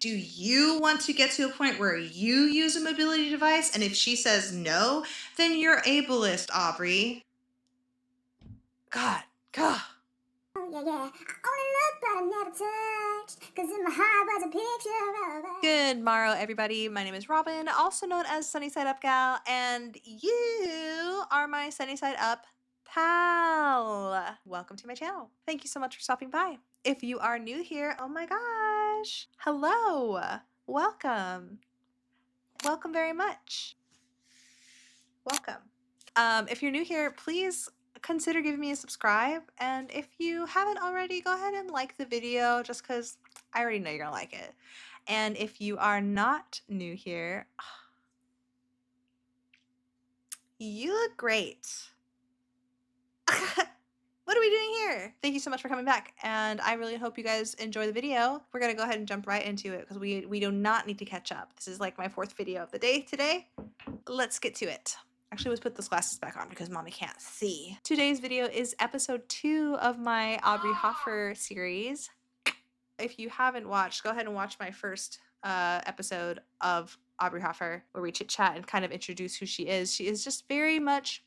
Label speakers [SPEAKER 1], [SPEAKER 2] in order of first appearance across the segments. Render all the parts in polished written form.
[SPEAKER 1] Do you want to get to a point where you use a mobility device? And if she says no, then you're ableist, Aubrey. God.
[SPEAKER 2] Oh, yeah. I only looked, but I never touched. Cause in my heart was a picture of it.
[SPEAKER 1] Good morrow, everybody. My name is Robin, also known as Sunny Side Up Gal, and you are my Sunny Side Up pal. Welcome to my channel. Thank you so much for stopping by. If you are new here, oh my gosh. Hello. Welcome. Welcome very much. Welcome. If you're new here, please consider giving me a subscribe. And if you haven't already, go ahead and like the video just because I already know you're gonna like it. And if you are not new here, you look great. What are we doing here? Thank you so much for coming back. And I really hope you guys enjoy the video. We're gonna go ahead and jump right into it because we do not need to catch up. This is like my 4th video of the day today. Let's get to it. Actually, let's put those glasses back on because mommy can't see. Today's video is episode 2 of my Aubrey Hoffer series. If you haven't watched, go ahead and watch my first episode of Aubrey Hoffer where we chit chat and kind of introduce who she is. She is just very much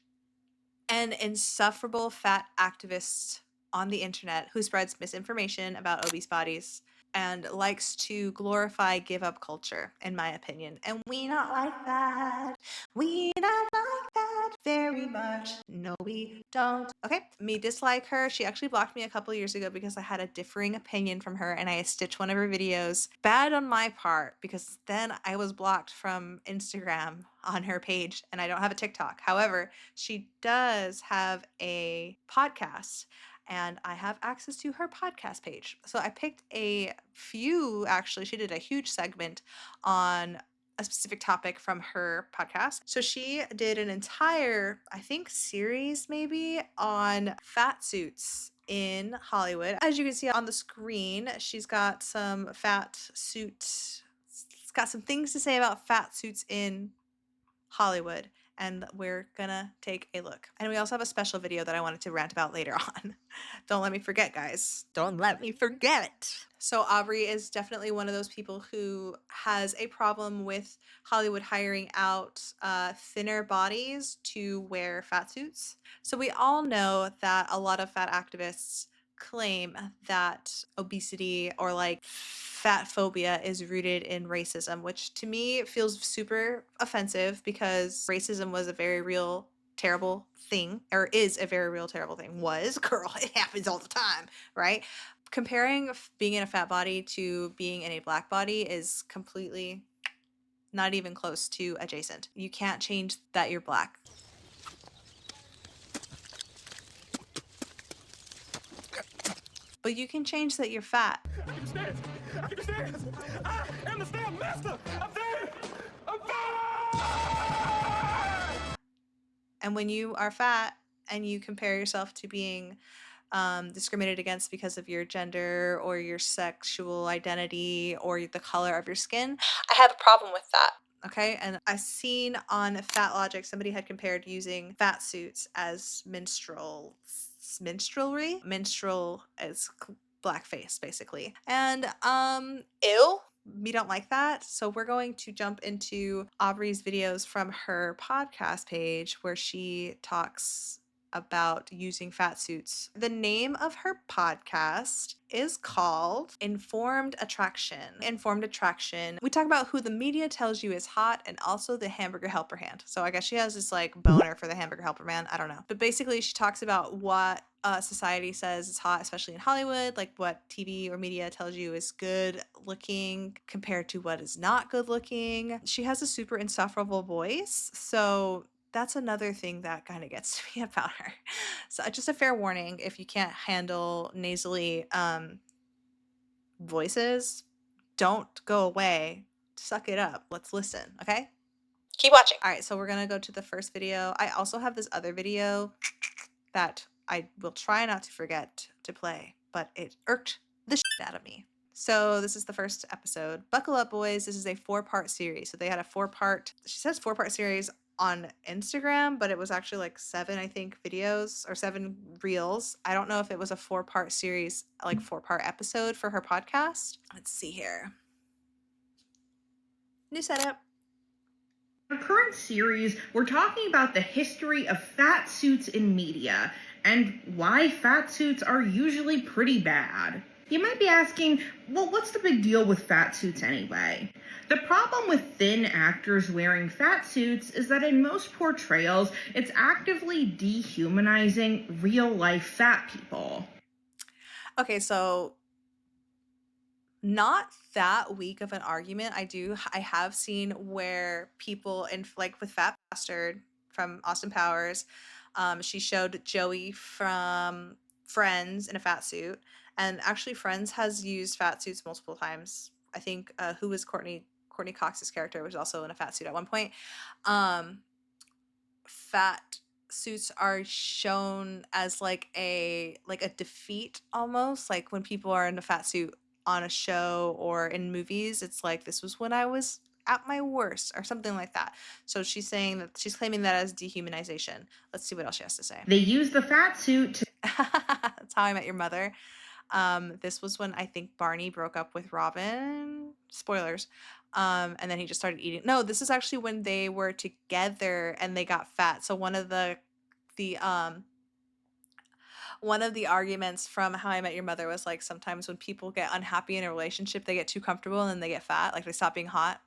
[SPEAKER 1] an insufferable fat activist on the internet who spreads misinformation about obese bodies and likes to glorify give up culture, in my opinion. And we not like that. We not like that very much. No, we don't. Okay, me dislike her. She actually blocked me a couple years ago because I had a differing opinion from her and I stitched one of her videos. Bad on my part because then I was blocked from Instagram on her page and I don't have a TikTok. However, she does have a podcast and I have access to her podcast page. So I picked a few, actually, she did a huge segment on a specific topic from her podcast. So she did an entire, I think, series maybe on fat suits in Hollywood. As you can see on the screen, she's got some fat suit, it's got some things to say about fat suits in Hollywood, and we're gonna take a look. And we also have a special video that I wanted to rant about later on. Don't let me forget, guys. Don't let me forget. So Aubrey is definitely one of those people who has a problem with Hollywood hiring out thinner bodies to wear fat suits. So we all know that a lot of fat activists claim that obesity or like fat phobia is rooted in racism, which to me feels super offensive because racism was a very real terrible thing, or is a very real terrible thing. Was, girl, it happens all the time, right? Comparing being in a fat body to being in a black body is completely not even close to adjacent. You can't change that you're black. But you can change that you're fat.
[SPEAKER 3] I can stand. I can stand. I am the stand master. I'm dead. I'm dead.
[SPEAKER 1] And when you are fat and you compare yourself to being discriminated against because of your gender or your sexual identity or the color of your skin, I have a problem with that. Okay, and I seen on Fat Logic somebody had compared using fat suits as minstrelry. Minstrel is blackface basically, and ew. We don't like that. So we're going to jump into Aubrey's videos from her podcast page where she talks about using fat suits. The name of her podcast is called Informed Attraction. Informed Attraction. We talk about who the media tells you is hot and also the hamburger helper hand. So I guess she has this like boner for the hamburger helper man. I don't know. But basically she talks about what society says is hot, especially in Hollywood, like what TV or media tells you is good looking compared to what is not good looking. She has a super insufferable voice. So that's another thing that kind of gets to me about her. So just a fair warning, if you can't handle nasally voices, don't go away. Suck it up. Let's listen, okay? Keep watching. All right, so we're gonna go to the first video. I also have this other video that I will try not to forget to play, but it irked the shit out of me. So this is the first episode. Buckle up, boys. This is a 4-part series. So they had a 4-part, she says 4-part series on Instagram, but it was actually like 7, I think, videos or 7 reels. I don't know if it was a 4-part series, like 4-part episode for her podcast. Let's see here. New setup.
[SPEAKER 4] In our current series, we're talking about the history of fat suits in media and why fat suits are usually pretty bad. You might be asking, well, what's the big deal with fat suits anyway? The problem with thin actors wearing fat suits is that in most portrayals, it's actively dehumanizing real-life fat people.
[SPEAKER 1] Okay, so not that weak of an argument. I have seen where people in like with Fat Bastard from Austin Powers, she showed Joey from Friends in a fat suit, and actually Friends has used fat suits multiple times. I think who was Courtney Cox's character was also in a fat suit at one point. Fat suits are shown as like a defeat, almost like when people are in a fat suit on a show or in movies, it's like this was when I was at my worst or something like that. So she's claiming that as dehumanization. Let's see what else she has to say.
[SPEAKER 4] They use the fat suit to
[SPEAKER 1] That's How I Met Your Mother. This was when I think Barney broke up with Robin. Spoilers. And then he just started eating. No, this is actually when they were together and they got fat. So one of the arguments from How I Met Your Mother was like sometimes when people get unhappy in a relationship, they get too comfortable and then they get fat, like they stop being hot,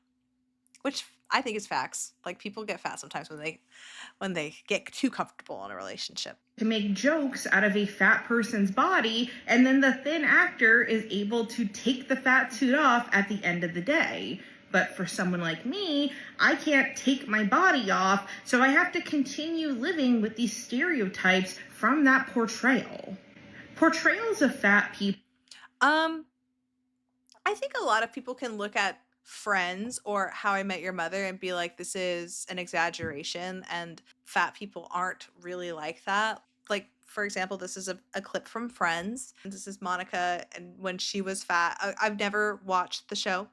[SPEAKER 1] which I think is facts. Like people get fat sometimes when they get too comfortable in a relationship.
[SPEAKER 4] To make jokes out of a fat person's body, and then the thin actor is able to take the fat suit off at the end of the day. But for someone like me, I can't take my body off, so I have to continue living with these stereotypes from that portrayal. Portrayals of fat people.
[SPEAKER 1] I think a lot of people can look at Friends or How I Met Your Mother and be like, this is an exaggeration, and fat people aren't really like that. Like, for example, this is a clip from Friends. This is Monica, and when she was fat, I've never watched the show.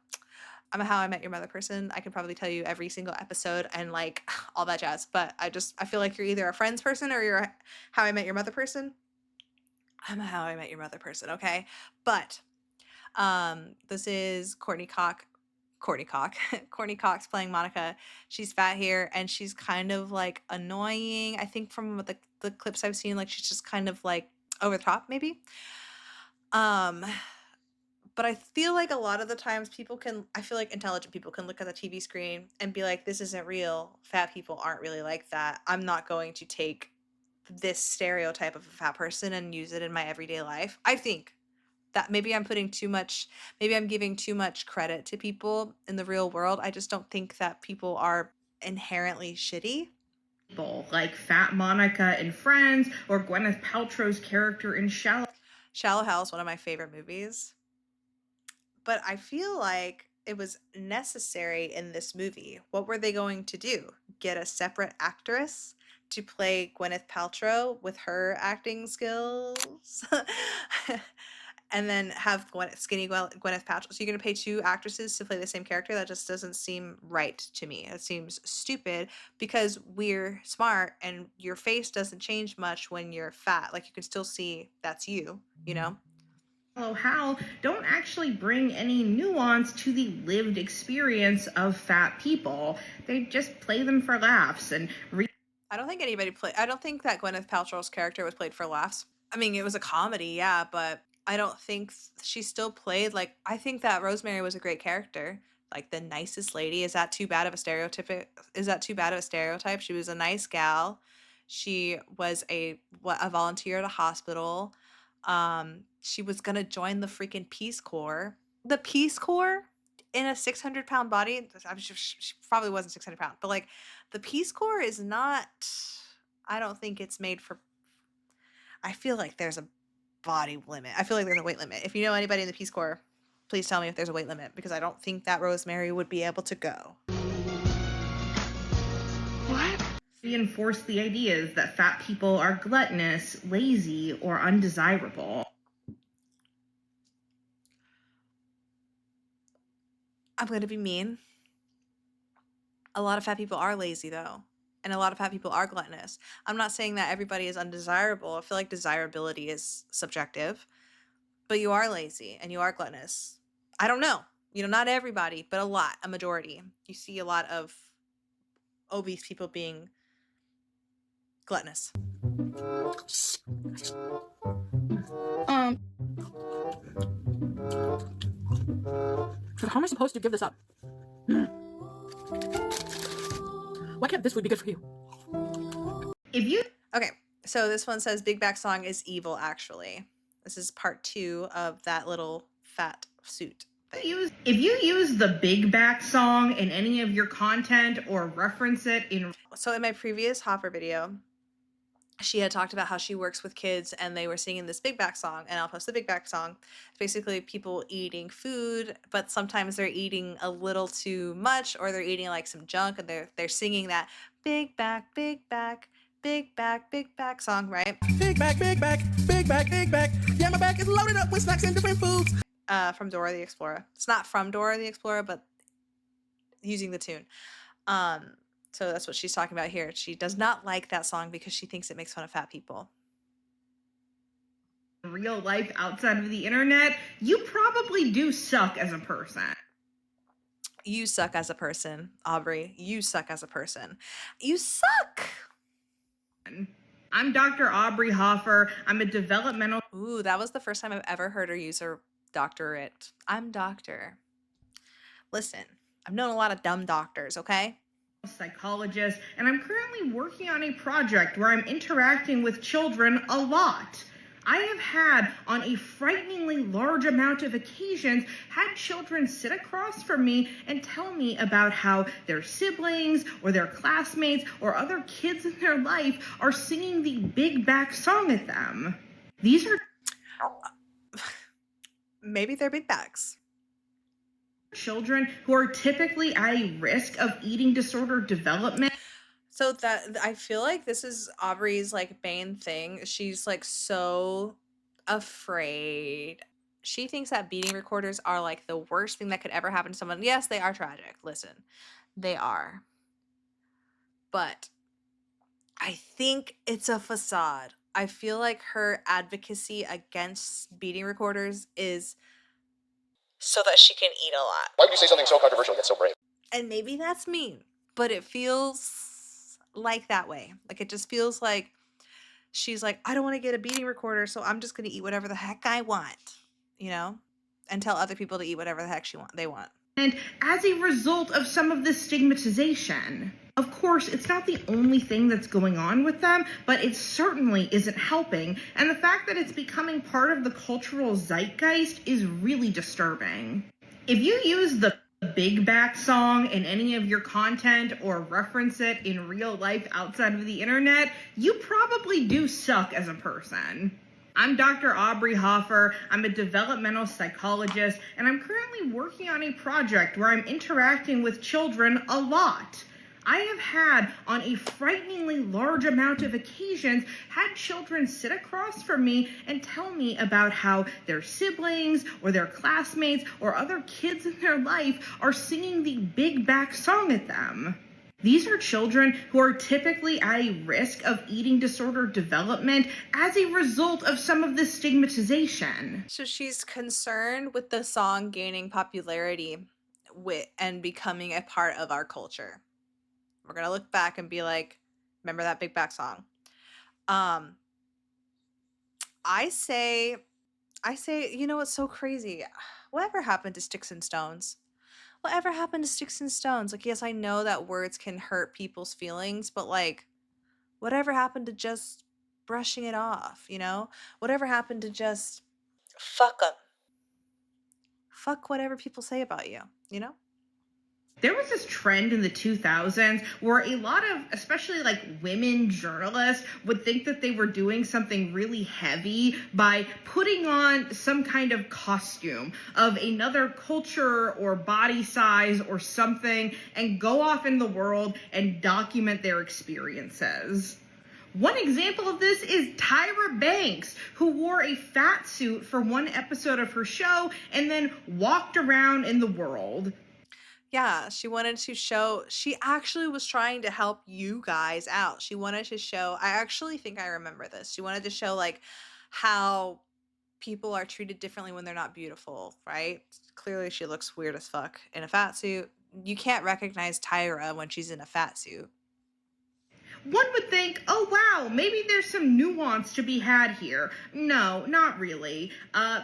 [SPEAKER 1] I'm a How I Met Your Mother person. I can probably tell you every single episode and like all that jazz. But I feel like you're either a Friends person or you're a How I Met Your Mother person. I'm a How I Met Your Mother person, okay? But this is Courtney Cox. Courtney Cox playing Monica. She's fat here and she's kind of like annoying. I think from the clips I've seen, like she's just kind of like over the top, maybe. But I feel like a lot of the times I feel like intelligent people can look at the TV screen and be like, this isn't real. Fat people aren't really like that. I'm not going to take this stereotype of a fat person and use it in my everyday life. I think that maybe I'm giving too much credit to people in the real world. I just don't think that people are inherently shitty.
[SPEAKER 4] Like Fat Monica in Friends or Gwyneth Paltrow's character in Shallow
[SPEAKER 1] Hell is one of my favorite movies. But I feel like it was necessary in this movie. What were they going to do? Get a separate actress to play Gwyneth Paltrow with her acting skills? And then have skinny Gwyneth Paltrow. So you're going to pay two actresses to play the same character? That just doesn't seem right to me. It seems stupid because we're smart and your face doesn't change much when you're fat. Like you can still see that's you, you know?
[SPEAKER 4] How don't actually bring any nuance to the lived experience of fat people. They just play them for laughs and
[SPEAKER 1] I don't think that Gwyneth Paltrow's character was played for laughs. I mean, it was a comedy, yeah, but I don't think she still played like I think that Rosemary was a great character. Like the nicest lady. Is that too bad of a stereotype? She was a nice gal. She was a volunteer at a hospital. She was gonna join the freaking Peace Corps. The Peace Corps in a 600-pound body. I'm sure she probably wasn't 600 pounds, but like the Peace Corps is not. I don't think it's made for. I feel like there's a body limit. I feel like there's a weight limit. If you know anybody in the Peace Corps, please tell me if there's a weight limit because I don't think that Rosemary would be able to go.
[SPEAKER 4] reinforce the ideas that fat people are gluttonous, lazy, or undesirable.
[SPEAKER 1] I'm going to be mean. A lot of fat people are lazy, though. And a lot of fat people are gluttonous. I'm not saying that everybody is undesirable. I feel like desirability is subjective. But you are lazy and you are gluttonous. I don't know. You know, not everybody, but a majority. You see a lot of obese people being gluttonous.
[SPEAKER 5] How am I supposed to give this up? Why can't this food be good for you?
[SPEAKER 4] If you
[SPEAKER 1] Okay, so this one says Big Back Song is evil, actually. This is part 2 of that little fat suit thing.
[SPEAKER 4] if you use the Big Back song in any of your content or reference it in
[SPEAKER 1] So in my previous Hoffer video, she had talked about how she works with kids and they were singing this Big Back song, and I'll post the Big Back song. It's basically people eating food, but sometimes they're eating a little too much, or they're eating like some junk, and they're singing that big back, big back, big back, big back song, right?
[SPEAKER 3] Big back, big back, big back, big back. Yeah, my back is loaded up with snacks and different foods.
[SPEAKER 1] From Dora the Explorer. It's not from Dora the Explorer, but using the tune. So that's what she's talking about here. She does not like that song because she thinks it makes fun of fat people.
[SPEAKER 4] real life outside of the internet, you probably do suck as a person.
[SPEAKER 1] You suck as a person, Aubrey. You suck as a person. You suck.
[SPEAKER 4] I'm Dr. Aubrey Hoffer. I'm a developmental
[SPEAKER 1] Ooh, that was the first time I've ever heard her use her doctorate. I'm doctor. Listen, I've known a lot of dumb doctors, okay?
[SPEAKER 4] psychologist, and I'm currently working on a project where I'm interacting with children a lot. I have had, on a frighteningly large amount of occasions, had children sit across from me and tell me about how their siblings or their classmates or other kids in their life are singing the Big Back song at them. These are
[SPEAKER 1] Maybe they're big bags.
[SPEAKER 4] children who are typically at a risk of eating disorder development.
[SPEAKER 1] So that I feel like this is Aubrey's like main thing. She's like so afraid. She thinks that beating recorders are like the worst thing that could ever happen to someone. Yes, they are tragic. Listen, they are. But I think it's a facade. I feel like her advocacy against beating recorders is so that she can eat a lot.
[SPEAKER 6] Why would you say something so controversial yet so brave?
[SPEAKER 1] And maybe that's mean, but it feels like that way. Like it just feels like she's like, I don't want to get a beating recorder, so I'm just going to eat whatever the heck I want, you know, and tell other people to eat whatever the heck they want.
[SPEAKER 4] And as a result of some of this stigmatization, of course, it's not the only thing that's going on with them, but it certainly isn't helping. And the fact that it's becoming part of the cultural zeitgeist is really disturbing. If you use the Big Back song in any of your content or reference it in real life outside of the internet, you probably do suck as a person. I'm Dr. Aubrey Hoffer. I'm a developmental psychologist, and I'm currently working on a project where I'm interacting with children a lot. I have had, on a frighteningly large amount of occasions, had children sit across from me and tell me about how their siblings or their classmates or other kids in their life are singing the Big Back song at them. These are children who are typically at a risk of eating disorder development as a result of some of this stigmatization.
[SPEAKER 1] So she's concerned with the song gaining popularity and becoming a part of our culture. We're going to look back and be like, remember that Big Back song? I say, you know what's so crazy? Whatever happened to Sticks and Stones? Whatever happened to Sticks and Stones? Like, yes, I know that words can hurt people's feelings, but like, whatever happened to just brushing it off, you know? Whatever happened to just fuck them? Fuck whatever people say about you, you know?
[SPEAKER 4] There was this trend in the 2000s where a lot of, especially like women journalists, would think that they were doing something really heavy by putting on some kind of costume of another culture or body size or something and go off in the world and document their experiences. One example of this is Tyra Banks, who wore a fat suit for one episode of her show and then walked around in the world.
[SPEAKER 1] Yeah, she wanted to show, she actually was trying to help you guys out. She wanted to show, I actually think I remember this. She wanted to show like how people are treated differently when they're not beautiful, right? Clearly she looks weird as fuck in a fat suit. You can't recognize Tyra when she's in a fat suit.
[SPEAKER 4] One would think, oh wow, maybe there's some nuance to be had here. No, not really.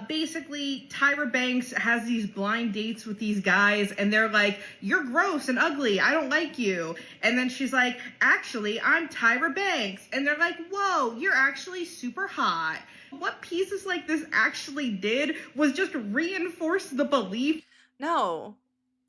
[SPEAKER 4] Basically, Tyra Banks has these blind dates with these guys, and they're like, you're gross and ugly, I don't like you. And then she's like, actually, I'm Tyra Banks. And they're like, whoa, you're actually super hot. What pieces like this actually did was just reinforce the belief.
[SPEAKER 1] No.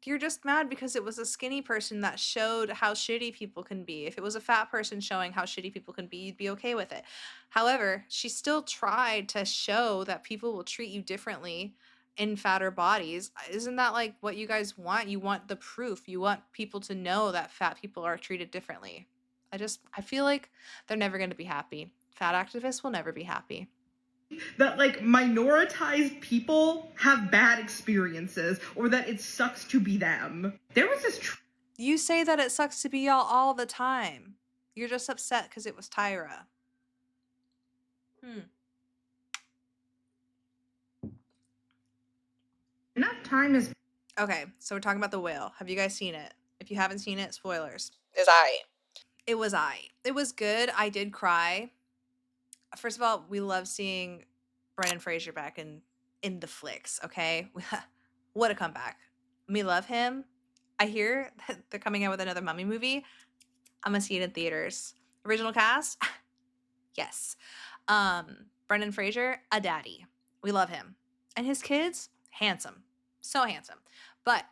[SPEAKER 1] You're just mad because it was a skinny person that showed how shitty people can be. If it was a fat person showing how shitty people can be, you'd be okay with it. However, she still tried to show that people will treat you differently in fatter bodies. Isn't that like what you guys want? You want the proof. You want people to know that fat people are treated differently. I feel like they're never going to be happy. Fat activists will never be happy.
[SPEAKER 4] That like minoritized people have bad experiences or that it sucks to be them. There was this
[SPEAKER 1] You say that it sucks to be y'all all the time. You're just upset because it was Tyra.
[SPEAKER 4] enough time is
[SPEAKER 1] Okay, so we're talking about The Whale. Have you guys seen it? If you haven't seen it, spoilers. It was I. It was good. I did cry. First of all, we love seeing Brendan Fraser back in the flicks, okay? What a comeback. We love him. I hear that they're coming out with another Mummy movie. I'm gonna see it in theaters. Original cast? Yes. Brendan Fraser, a daddy. We love him. And his kids, handsome. So handsome. But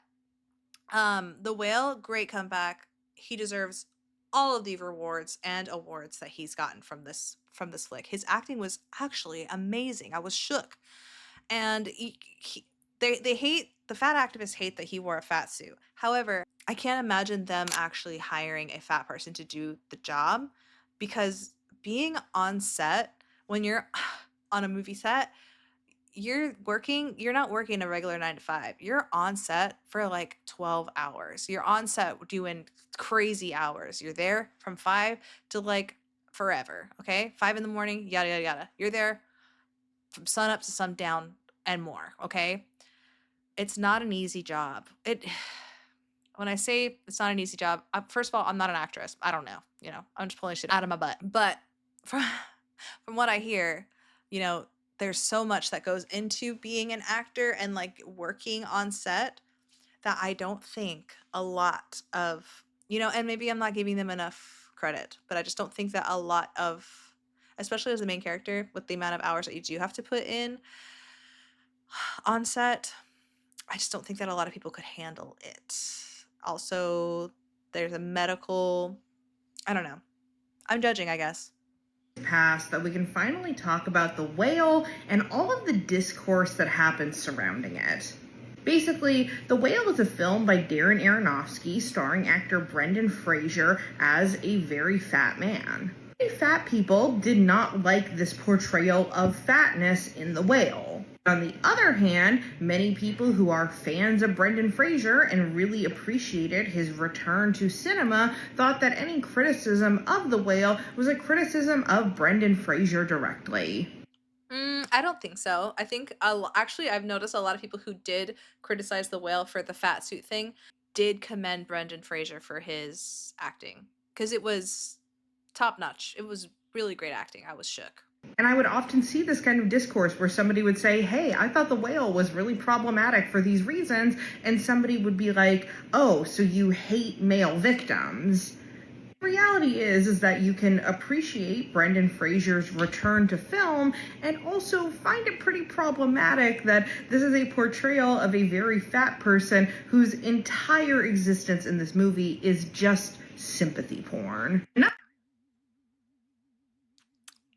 [SPEAKER 1] The Whale, great comeback. He deserves all of the rewards and awards that he's gotten from this flick. His acting was actually amazing. I was shook. And they hate, the fat activists hate that he wore a fat suit. However, I can't imagine them actually hiring a fat person to do the job, because being on set when you're on a movie set, you're not working a regular 9 to 5. You're on set for like 12 hours. You're on set doing crazy hours. You're there from 5 to like forever, okay? 5 in the morning, yada yada yada. You're there from sun up to sundown and more, okay? It's not an easy job. When I say it's not an easy job, first of all, I'm not an actress. I don't know, I'm just pulling shit out of my butt. But from what I hear, there's so much that goes into being an actor and like working on set that I don't think a lot of, and maybe I'm not giving them enough credit, but I just don't think that a lot of, especially as the main character, with the amount of hours that you do have to put in on set, I just don't think that a lot of people could handle it. Also, there's a medical, I don't know. I'm judging, I guess.
[SPEAKER 4] Past that we can finally talk about The Whale and all of the discourse that happens surrounding it. Basically, The Whale is a film by Darren Aronofsky starring actor Brendan Fraser as a very fat man. Many fat people did not like this portrayal of fatness in The Whale. On the other hand, many people who are fans of Brendan Fraser and really appreciated his return to cinema thought that any criticism of The Whale was a criticism of Brendan Fraser directly.
[SPEAKER 1] I don't think so. I think actually I've noticed a lot of people who did criticize The Whale for the fat suit thing did commend Brendan Fraser for his acting, because it was top notch. It was really great acting. I was shook.
[SPEAKER 4] And I would often see this kind of discourse where somebody would say, hey, I thought The Whale was really problematic for these reasons. And somebody would be like, oh, so you hate male victims. The reality is that you can appreciate Brendan Fraser's return to film and also find it pretty problematic that this is a portrayal of a very fat person whose entire existence in this movie is just sympathy porn.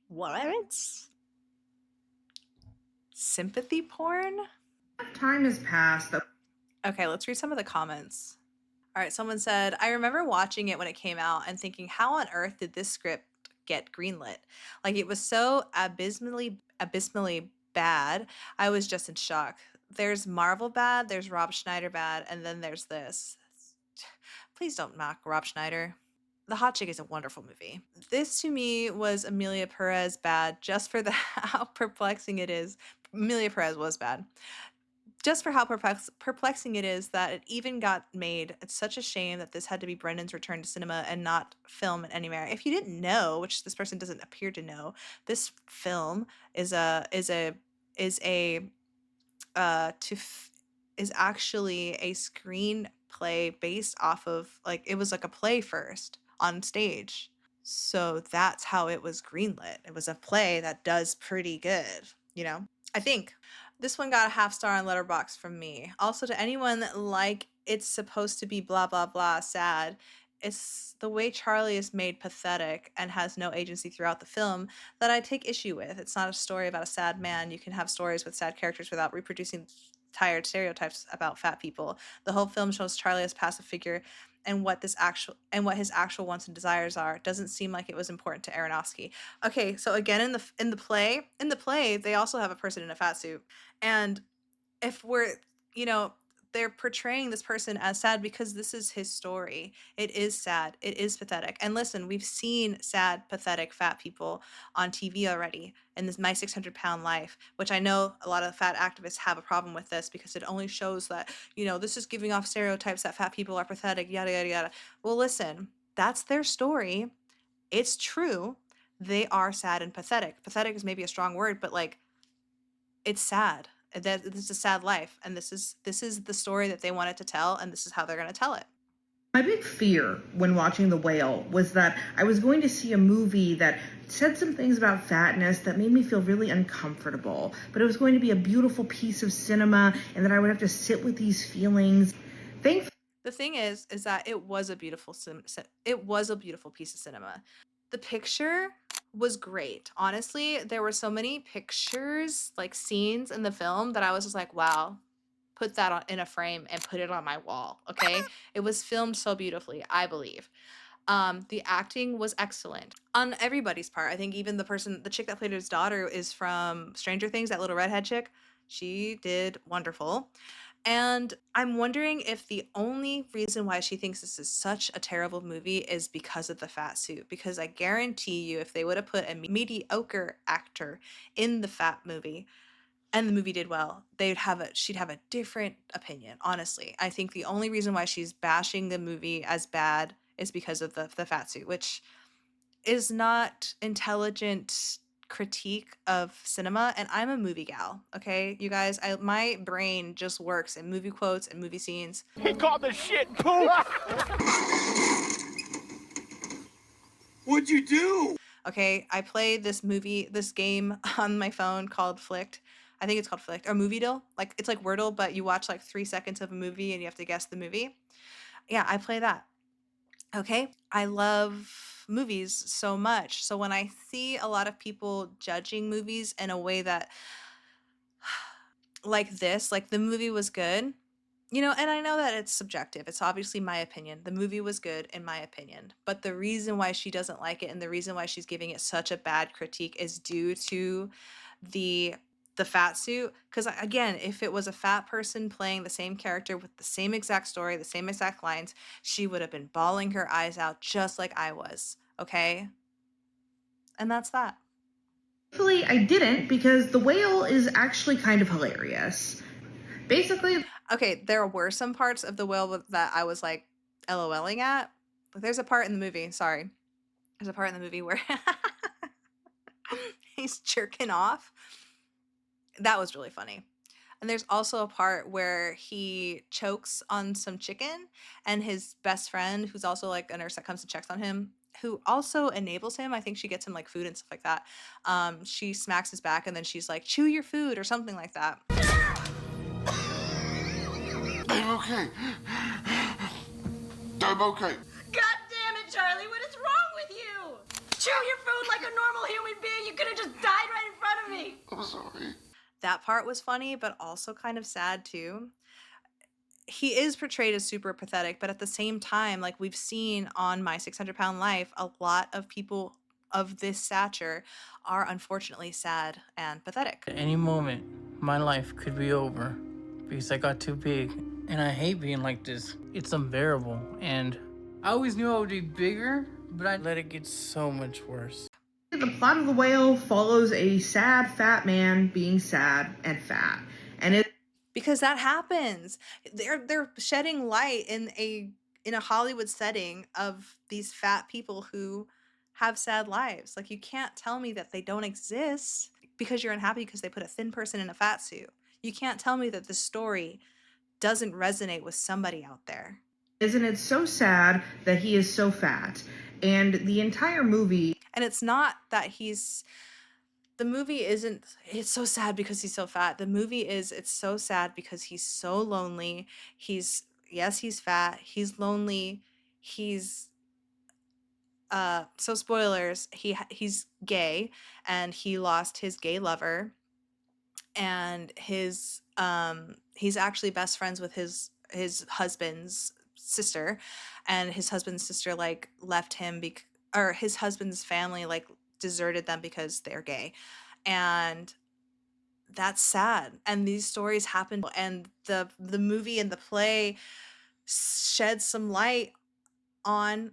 [SPEAKER 1] What? Sympathy porn?
[SPEAKER 4] Time has passed.
[SPEAKER 1] Okay, let's read some of the comments. All right, someone said, I remember watching it when it came out and thinking, how on earth did this script get greenlit? Like, it was so abysmally bad. I was just in shock. There's Marvel bad, there's Rob Schneider bad, and then there's this. Please don't mock Rob Schneider. The Hot Chick is a wonderful movie. This to me was Amelia Perez bad just for the how perplexing it is. Amelia Perez was bad. Just for how perplexing it is that it even got made. It's such a shame that this had to be Brendan's return to cinema and not film in any manner. If you didn't know, which this person doesn't appear to know, this film is actually a screenplay based off of, like, it was like a play first on stage. So that's how it was greenlit. It was a play that does pretty good, you know? I think this one got a half star on Letterboxd from me. Also, to anyone that, like, it's supposed to be blah blah blah sad, it's the way Charlie is made pathetic and has no agency throughout the film that I take issue with. It's not a story about a sad man. You can have stories with sad characters without reproducing tired stereotypes about fat people. The whole film shows Charlie as passive figure, and what his actual wants and desires are. Doesn't seem like it was important to Aronofsky. Okay, so again, in the play, they also have a person in a fat suit, and if we're, they're portraying this person as sad because this is his story. It is sad. It is pathetic. And listen, we've seen sad, pathetic, fat people on TV already in this My 600-Pound Life, which I know a lot of fat activists have a problem with this because it only shows that, this is giving off stereotypes that fat people are pathetic, yada, yada, yada. Well, listen, that's their story. It's true. They are sad and pathetic. Pathetic is maybe a strong word, but, like, it's sad. That this is a sad life, and this is the story that they wanted to tell, and this is how they're going to tell it.
[SPEAKER 4] My big fear when watching The Whale was that I was going to see a movie that said some things about fatness that made me feel really uncomfortable, but it was going to be a beautiful piece of cinema, and that I would have to sit with these feelings.
[SPEAKER 1] The thing is that it was a beautiful piece of cinema. The picture was great. Honestly, there were so many pictures, like scenes in the film, that I was just like, wow, put that in a frame and put it on my wall, okay? It was filmed so beautifully, I believe. The acting was excellent on everybody's part. I think even the chick that played his daughter is from Stranger Things, that little redhead chick. She did wonderful. And I'm wondering if the only reason why she thinks this is such a terrible movie is because of the fat suit. Because I guarantee you, if they would have put a mediocre actor in the fat movie and the movie did well, she'd have a different opinion, honestly. I think the only reason why she's bashing the movie as bad is because of the fat suit, which is not intelligent critique of cinema. And I'm a movie gal, okay, you guys. My brain just works in movie quotes and movie scenes.
[SPEAKER 3] He called the shit poop. What'd you do?
[SPEAKER 1] Okay, I played this game on my phone called Flicked. I think it's called Flicked, or Movie Dill. Like, it's like Wordle, but you watch like 3 seconds of a movie and you have to guess the movie. Yeah, I play that. Okay, I love movies so much. So when I see a lot of people judging movies in a way that, like this, like the movie was good, and I know that it's subjective. It's obviously my opinion. The movie was good in my opinion. But the reason why she doesn't like it and the reason why she's giving it such a bad critique is due to the fat suit. Because again, if it was a fat person playing the same character with the same exact story, the same exact lines, she would have been bawling her eyes out just like I was. Okay? And that's that.
[SPEAKER 4] Thankfully, I didn't, because The Whale is actually kind of hilarious. Basically,
[SPEAKER 1] okay, there were some parts of The Whale that I was like LOLing at. But there's a part in the movie, there's a part in the movie where he's jerking off. That was really funny. And there's also a part where he chokes on some chicken, and his best friend, who's also like a nurse that comes and checks on him, who also enables him, I think she gets him like food and stuff like that. She smacks his back and then she's like, chew your food or something like that.
[SPEAKER 7] I'm okay. I'm okay.
[SPEAKER 8] God damn it, Charlie, what is wrong with you? Chew your food like a normal human being. You could have just died right in front of me.
[SPEAKER 7] I'm sorry.
[SPEAKER 1] That part was funny, but also kind of sad too. He is portrayed as super pathetic, but at the same time, like we've seen on My 600-Pound Life, a lot of people of this stature are unfortunately sad and pathetic.
[SPEAKER 9] At any moment, my life could be over because I got too big. And I hate being like this. It's unbearable. And I always knew I would be bigger, but I let it get so much worse.
[SPEAKER 4] The plot of The Whale follows a sad fat man being sad and fat. And it
[SPEAKER 1] Because that happens. They're shedding light in a Hollywood setting of these fat people who have sad lives. Like, you can't tell me that they don't exist because you're unhappy because they put a thin person in a fat suit. You can't tell me that this story doesn't resonate with somebody out there.
[SPEAKER 4] isn't it so sad that he is so fat? And the entire movie,
[SPEAKER 1] And it's not that the movie isn't, it's so sad because he's so fat. The movie is, it's so sad because he's so lonely. Yes, he's fat. He's lonely. He's, so spoilers, he's gay, and he lost his gay lover, and he's actually best friends with his husband's sister, and his husband's sister like left him or his husband's family like deserted them because they're gay, and that's sad. And these stories happen, and the movie and the play shed some light on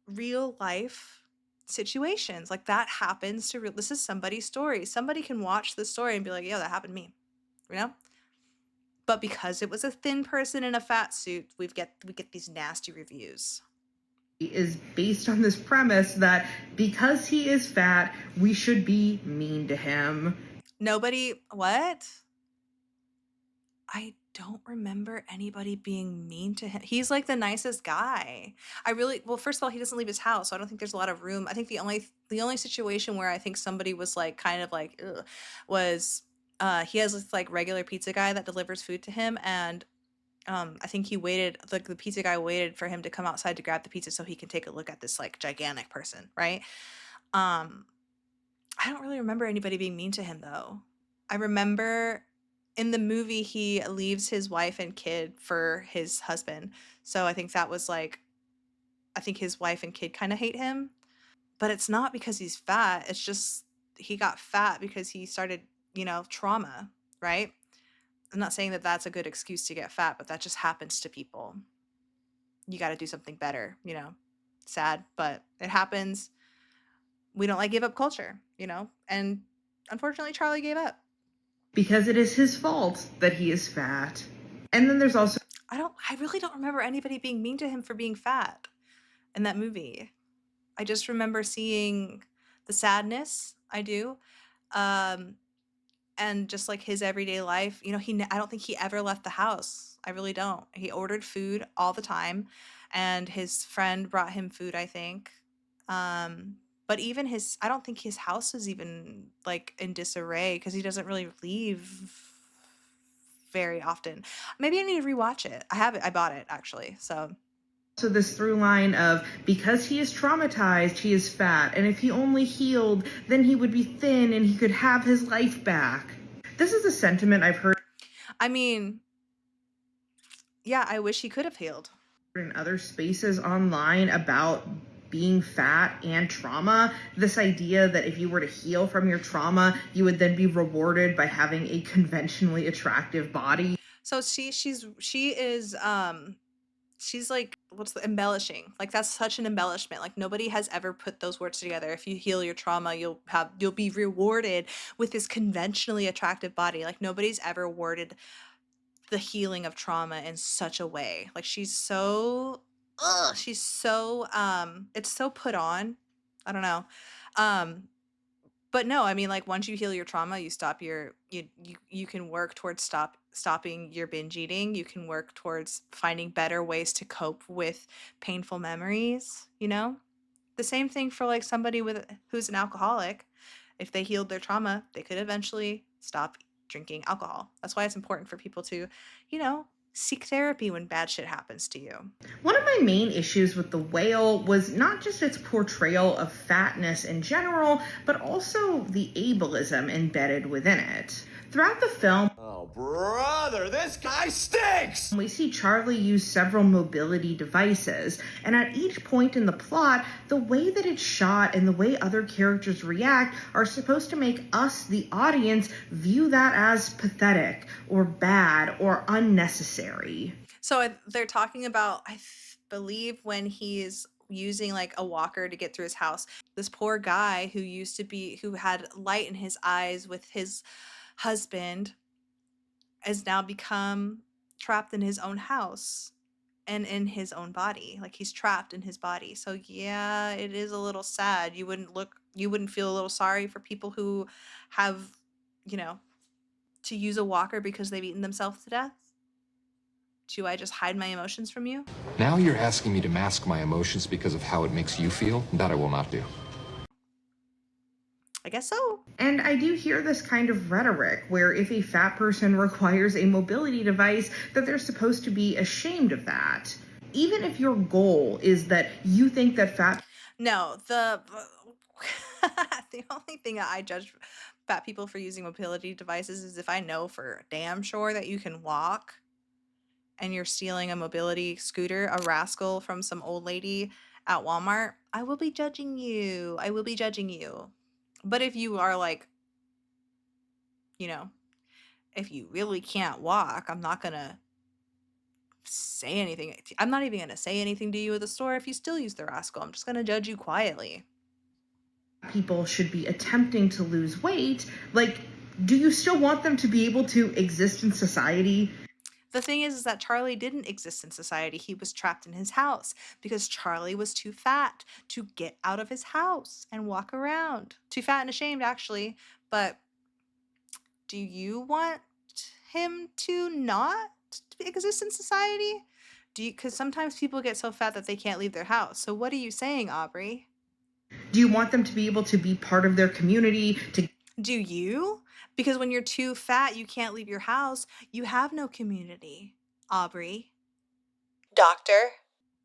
[SPEAKER 1] real life situations. Like, that happens to this is somebody's story. Somebody can watch this story and be like, yeah, that happened to me, you know? But because it was a thin person in a fat suit, we get these nasty reviews.
[SPEAKER 4] is based on this premise that because he is fat, we should be mean to him.
[SPEAKER 1] What? I don't remember anybody being mean to him. He's like the nicest guy. Well, first of all, he doesn't leave his house, so I don't think there's a lot of room. I think the only situation where I think somebody was like kind of like ugh, was he has this like regular pizza guy that delivers food to him, and I think he waited, like the pizza guy waited for him to come outside to grab the pizza so he can take a look at this like gigantic person, right? I don't really remember anybody being mean to him though. I remember in the movie he leaves his wife and kid for his husband. So I think that was like, I think his wife and kid kind of hate him, but it's not because he's fat. It's just he got fat because he started, trauma, right? I'm not saying that that's a good excuse to get fat, but that just happens to people. You got to do something better, sad, but it happens. We don't like give up culture, and unfortunately Charlie gave up.
[SPEAKER 4] Because it is his fault that he is fat. And then there's also
[SPEAKER 1] I really don't remember anybody being mean to him for being fat in that movie. I just remember seeing the sadness. I do. And just like his everyday life, I don't think he ever left the house. I really don't. He ordered food all the time, and his friend brought him food, I think. But even I don't think his house is even like in disarray because he doesn't really leave very often. Maybe I need to rewatch it. I have it. I bought it actually. So
[SPEAKER 4] this through line of because he is traumatized, he is fat, and if he only healed, then he would be thin and he could have his life back. This is a sentiment I've heard.
[SPEAKER 1] I mean, yeah, I wish he could have healed.
[SPEAKER 4] In other spaces online about being fat and trauma, this idea that if you were to heal from your trauma, you would then be rewarded by having a conventionally attractive body.
[SPEAKER 1] So she's like, what's the embellishing? Like, that's such an embellishment. Like, nobody has ever put those words together. If you heal your trauma, you'll be rewarded with this conventionally attractive body. Like, nobody's ever worded the healing of trauma in such a way. Like, she's so it's so put on. I don't know. But no, I mean, like, once you heal your trauma, you stop you can work towards stopping your binge eating. You can work towards finding better ways to cope with painful memories, The same thing for like somebody who's an alcoholic. If they healed their trauma, they could eventually stop drinking alcohol. That's why it's important for people to, seek therapy when bad shit happens to you.
[SPEAKER 4] One of my main issues with The Whale was not just its portrayal of fatness in general, but also the ableism embedded within it. Throughout the film,
[SPEAKER 3] Oh, brother, this guy stinks!
[SPEAKER 4] we see Charlie use several mobility devices, and at each point in the plot, the way that it's shot and the way other characters react are supposed to make us, the audience, view that as pathetic or bad or unnecessary.
[SPEAKER 1] So they're talking about, I believe, when he's using like a walker to get through his house. This poor guy who had light in his eyes with his husband has now become trapped in his own house and in his own body. Like he's trapped in his body. So yeah, it is a little sad. You wouldn't feel a little sorry for people who have, you know, to use a walker because they've eaten themselves to death? Do I just hide my emotions from you?
[SPEAKER 6] Now you're asking me to mask my emotions because of how it makes you feel? That I will not do.
[SPEAKER 1] I guess so.
[SPEAKER 4] And I do hear this kind of rhetoric where if a fat person requires a mobility device, that they're supposed to be ashamed of that. Even if your goal is that you think that fat...
[SPEAKER 1] No, the only thing that I judge fat people for using mobility devices is if I know for damn sure that you can walk and you're stealing a mobility scooter, a rascal from some old lady at Walmart, I will be judging you. I will be judging you. But if you are like, you know, if you really can't walk, I'm not going to say anything. I'm not even going to say anything to you at the store if you still use the rascal. I'm just going to judge you quietly.
[SPEAKER 4] People should be attempting to lose weight. Like, do you still want them to be able to exist in society?
[SPEAKER 1] The thing is that Charlie didn't exist in society. He was trapped in his house because Charlie was too fat to get out of his house and walk around. Too fat and ashamed, actually. But do you want him to not exist in society? Because sometimes people get so fat that they can't leave their house. So what are you saying, Aubrey?
[SPEAKER 4] Do you want them to be able to be part of their community?
[SPEAKER 1] Do you? Because when you're too fat, you can't leave your house. You have no community, Aubrey. Doctor?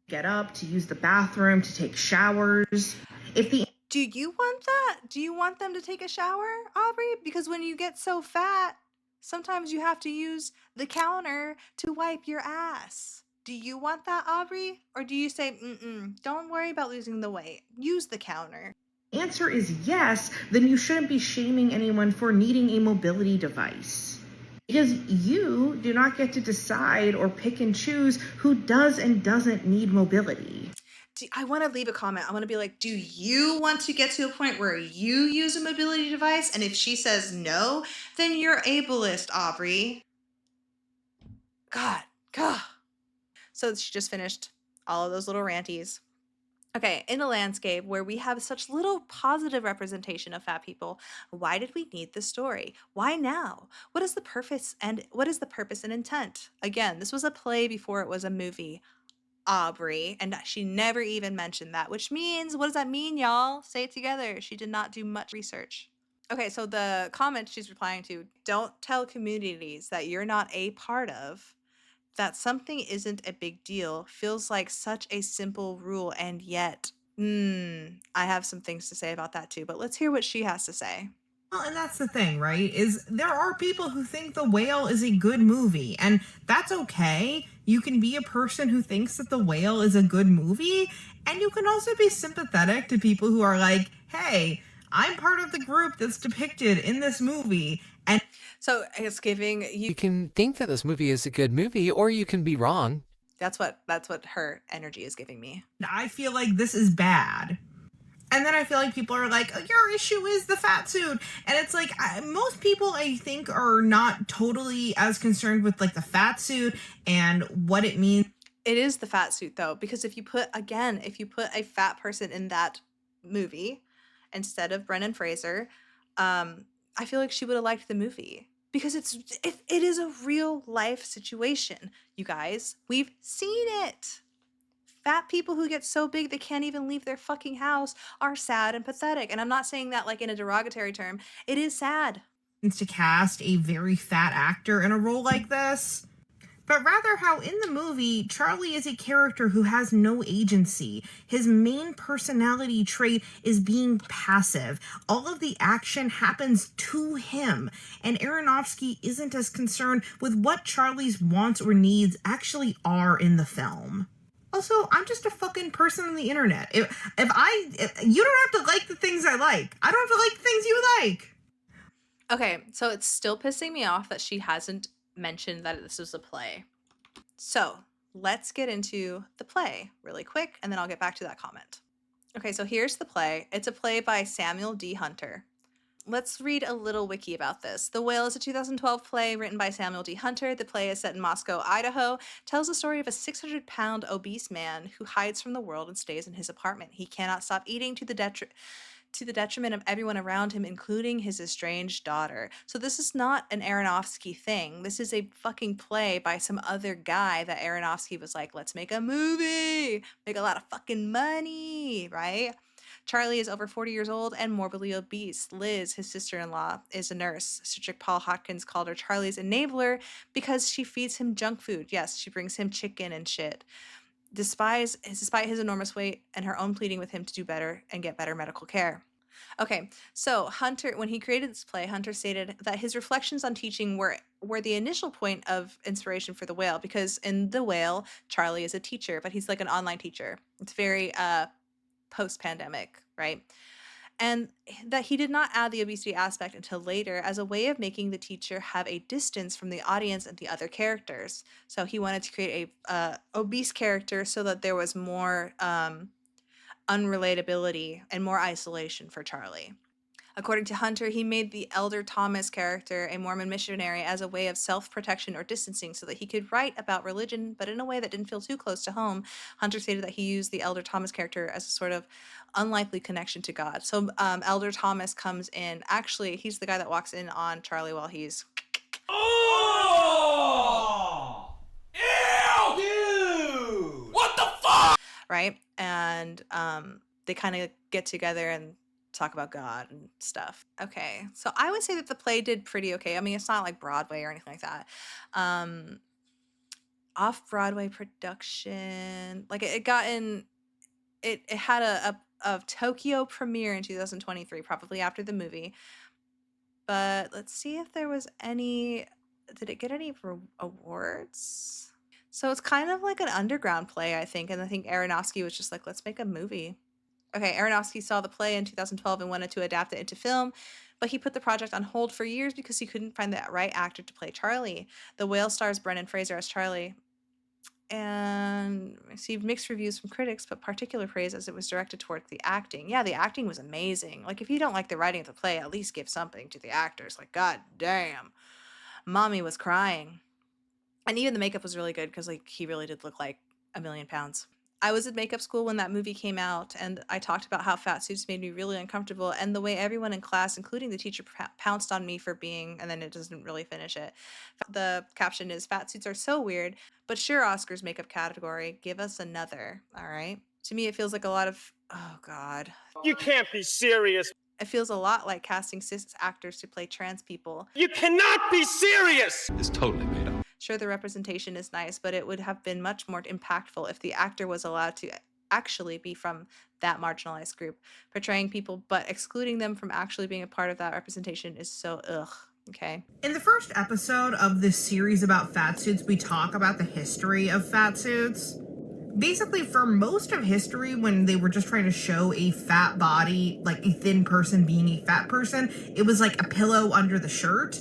[SPEAKER 4] Get up, to use the bathroom, to take showers.
[SPEAKER 1] Do you want that? Do you want them to take a shower, Aubrey? Because when you get so fat, sometimes you have to use the counter to wipe your ass. Do you want that, Aubrey? Or do you say, don't worry about losing the weight. Use the counter.
[SPEAKER 4] Answer is yes, then you shouldn't be shaming anyone for needing a mobility device. Because you do not get to decide or pick and choose who does and doesn't need mobility.
[SPEAKER 1] I want to leave a comment. I want to be like, do you want to get to a point where you use a mobility device? And if she says no, then you're ableist, Aubrey. God. So she just finished all of those little ranties. Okay, in a landscape where we have such little positive representation of fat people, why did we need this story? Why now? What is the purpose and intent? Again, this was a play before it was a movie, Aubrey, and she never even mentioned that, which means, what does that mean, y'all? Say it together. She did not do much research. Okay, so the comment she's replying to, don't tell communities that you're not a part of that something isn't a big deal feels like such a simple rule, and yet, I have some things to say about that too, but let's hear what she has to say.
[SPEAKER 10] Well, and that's the thing, right? Is there are people who think The Whale is a good movie, and that's okay. You can be a person who thinks that The Whale is a good movie, and you can also be sympathetic to people who are like, hey, I'm part of the group that's depicted in this movie, and
[SPEAKER 1] so it's giving
[SPEAKER 11] you can think that this movie is a good movie, or you can be wrong.
[SPEAKER 1] That's what her energy is giving me.
[SPEAKER 10] I feel like this is bad. And then I feel like people are like, oh, your issue is the fat suit. And it's like, most people, I think, are not totally as concerned with like the fat suit and what it means.
[SPEAKER 1] It is the fat suit though, because if you put a fat person in that movie instead of Brendan Fraser, I feel like she would have liked the movie because it is a real life situation, you guys. We've seen it. Fat people who get so big they can't even leave their fucking house are sad and pathetic. And I'm not saying that like in a derogatory term. It is sad.
[SPEAKER 10] To cast a very fat actor in a role like this, but rather how in the movie, Charlie is a character who has no agency. His main personality trait is being passive. All of the action happens to him, and Aronofsky isn't as concerned with what Charlie's wants or needs actually are in the film. Also, I'm just a fucking person on the internet. You don't have to like the things I like. I don't have to like the things you like.
[SPEAKER 1] Okay, so it's still pissing me off that she hasn't mentioned that this was a play. So let's get into the play really quick, and then I'll get back to that comment. Okay, so here's the play. It's a play by Samuel D. Hunter. Let's read a little wiki about this. The Whale is a 2012 play written by Samuel D. Hunter. The play is set in Moscow, Idaho. Tells the story of a 600-pound obese man who hides from the world and stays in his apartment. He cannot stop eating to the detriment of everyone around him, including his estranged daughter. So this is not an Aronofsky thing. This is a fucking play by some other guy that Aronofsky was like, let's make a movie, make a lot of fucking money, right? Charlie is over 40 years old and morbidly obese. Liz, his sister-in-law, is a nurse. Citric Paul Hopkins called her Charlie's enabler because she feeds him junk food. Yes, she brings him chicken and shit. Despite his enormous weight and her own pleading with him to do better and get better medical care. Okay, so Hunter, when he created this play, Hunter stated that his reflections on teaching were the initial point of inspiration for The Whale, because in The Whale, Charlie is a teacher, but he's like an online teacher. It's very post-pandemic, right? And that he did not add the obesity aspect until later as a way of making the teacher have a distance from the audience and the other characters. So he wanted to create a obese character so that there was more unrelatability and more isolation for Charlie. According to Hunter, he made the Elder Thomas character a Mormon missionary as a way of self-protection or distancing so that he could write about religion, but in a way that didn't feel too close to home. Hunter stated that he used the Elder Thomas character as a sort of unlikely connection to God. So Elder Thomas comes in. Actually, he's the guy that walks in on Charlie while he's...
[SPEAKER 3] Oh! Ew! Dude! What the fuck?
[SPEAKER 1] Right? And they kind of get together and talk about God and stuff. Okay, so I would say that the play did pretty okay. I mean, it's not like Broadway or anything like that. Off-Broadway production, like it had a Tokyo premiere in 2023, probably after the movie. But let's see if there was any, did it get any awards? So it's kind of like an underground play, I think, and I think Aronofsky was just like, let's make a movie. Okay, Aronofsky saw the play in 2012 and wanted to adapt it into film, but he put the project on hold for years because he couldn't find the right actor to play Charlie. The Whale stars Brendan Fraser as Charlie and received mixed reviews from critics, but particular praise as it was directed towards the acting. Yeah, the acting was amazing. Like, if you don't like the writing of the play, at least give something to the actors. Like, god damn. Mommy was crying. And even the makeup was really good because, like, he really did look like a million pounds. I was in makeup school when that movie came out, and I talked about how fat suits made me really uncomfortable, and the way everyone in class, including the teacher, pounced on me for being, and then it doesn't really finish it. The caption is, "Fat suits are so weird, but sure, Oscars makeup category, give us another." All right. To me, it feels like a lot of, oh God.
[SPEAKER 3] You can't be serious.
[SPEAKER 1] It feels a lot like casting cis actors to play trans people.
[SPEAKER 3] You cannot be serious!
[SPEAKER 6] It's totally made up.
[SPEAKER 1] Sure, the representation is nice, but it would have been much more impactful if the actor was allowed to actually be from that marginalized group. Portraying people but excluding them from actually being a part of that representation is so ugh. Okay.
[SPEAKER 10] In the first episode of this series about fat suits, we talk about the history of fat suits. Basically, for most of history, when they were just trying to show a fat body, like a thin person being a fat person, it was like a pillow under the shirt.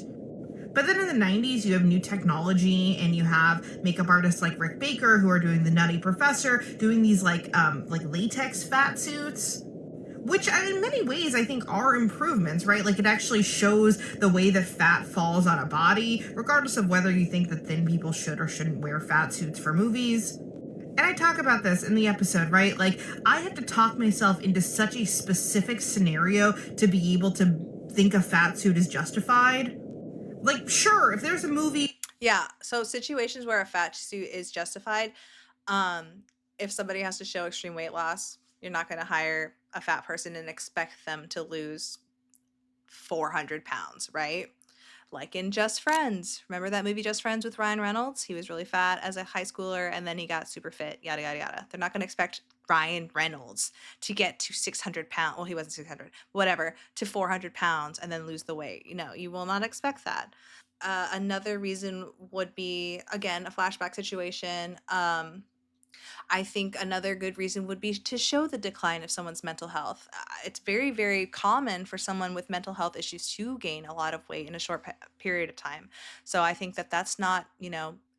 [SPEAKER 10] But then in the 90s, you have new technology, and you have makeup artists like Rick Baker who are doing the Nutty Professor, doing these like latex fat suits, which in many ways I think are improvements, right? Like, it actually shows the way that fat falls on a body, regardless of whether you think that thin people should or shouldn't wear fat suits for movies. And I talk about this in the episode, right? Like, I have to talk myself into such a specific scenario to be able to think a fat suit is justified. Like, sure, if there's a movie...
[SPEAKER 1] Yeah, so situations where a fat suit is justified, if somebody has to show extreme weight loss, you're not going to hire a fat person and expect them to lose 400 pounds, right? Like in Just Friends. Remember that movie Just Friends with Ryan Reynolds? He was really fat as a high schooler, and then he got super fit, yada, yada, yada. They're not going to expect Ryan Reynolds to get to 600 pounds. Well, he wasn't 600, whatever, to 400 pounds and then lose the weight. You know, you will not expect that. Another reason would be, again, a flashback situation. I think another good reason would be to show the decline of someone's mental health. It's very, very common for someone with mental health issues to gain a lot of weight in a short period of time. So I think that that's not,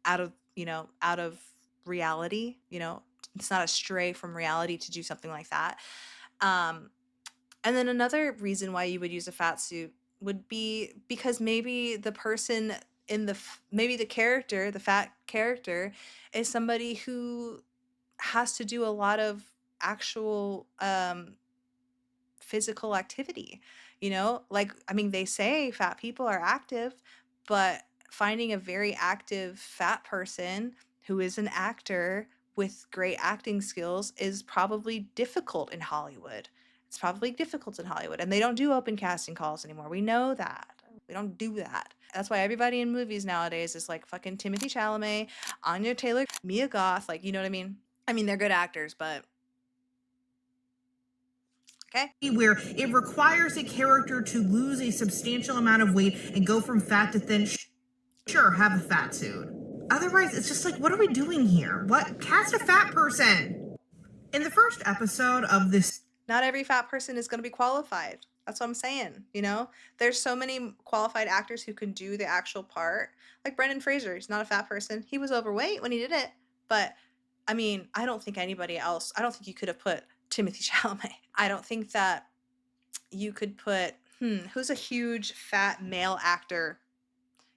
[SPEAKER 1] out of reality, you know, it's not a stray from reality to do something like that. And then another reason why you would use a fat suit would be because maybe the person in maybe the character, the fat character, is somebody who has to do a lot of actual physical activity, you know? Like, I mean, they say fat people are active, but finding a very active fat person who is an actor with great acting skills is probably difficult in Hollywood. It's probably difficult in Hollywood, and they don't do open casting calls anymore. We know that. We don't do that. That's why everybody in movies nowadays is like fucking Timothy Chalamet, Anya Taylor, Mia Goth, like, you know what I mean? I mean, they're good actors, but okay.
[SPEAKER 10] Where it requires a character to lose a substantial amount of weight and go from fat to thin. Sure, have a fat suit. Otherwise, it's just like, what are we doing here? What? Cast a fat person. In the first episode of this,
[SPEAKER 1] not every fat person is going to be qualified. That's what I'm saying, you know? There's so many qualified actors who can do the actual part. Like Brendan Fraser, he's not a fat person. He was overweight when he did it. But, I mean, I don't think anybody else, I don't think you could have put Timothy Chalamet. I don't think that you could put, who's a huge fat male actor?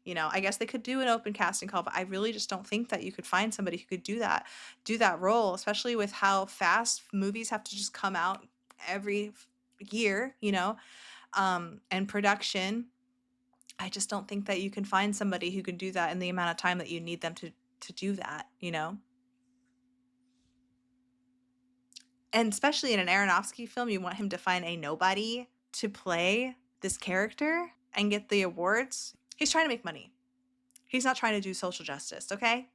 [SPEAKER 1] You know, I guess they could do an open casting call, but I really just don't think that you could find somebody who could do that role, especially with how fast movies have to just come out every year, you know, and production. I just don't think that you can find somebody who can do that in the amount of time that you need them to do that, you know. And especially in an Aronofsky film, you want him to find a nobody to play this character and get the awards. He's trying to make money. He's not trying to do social justice, okay?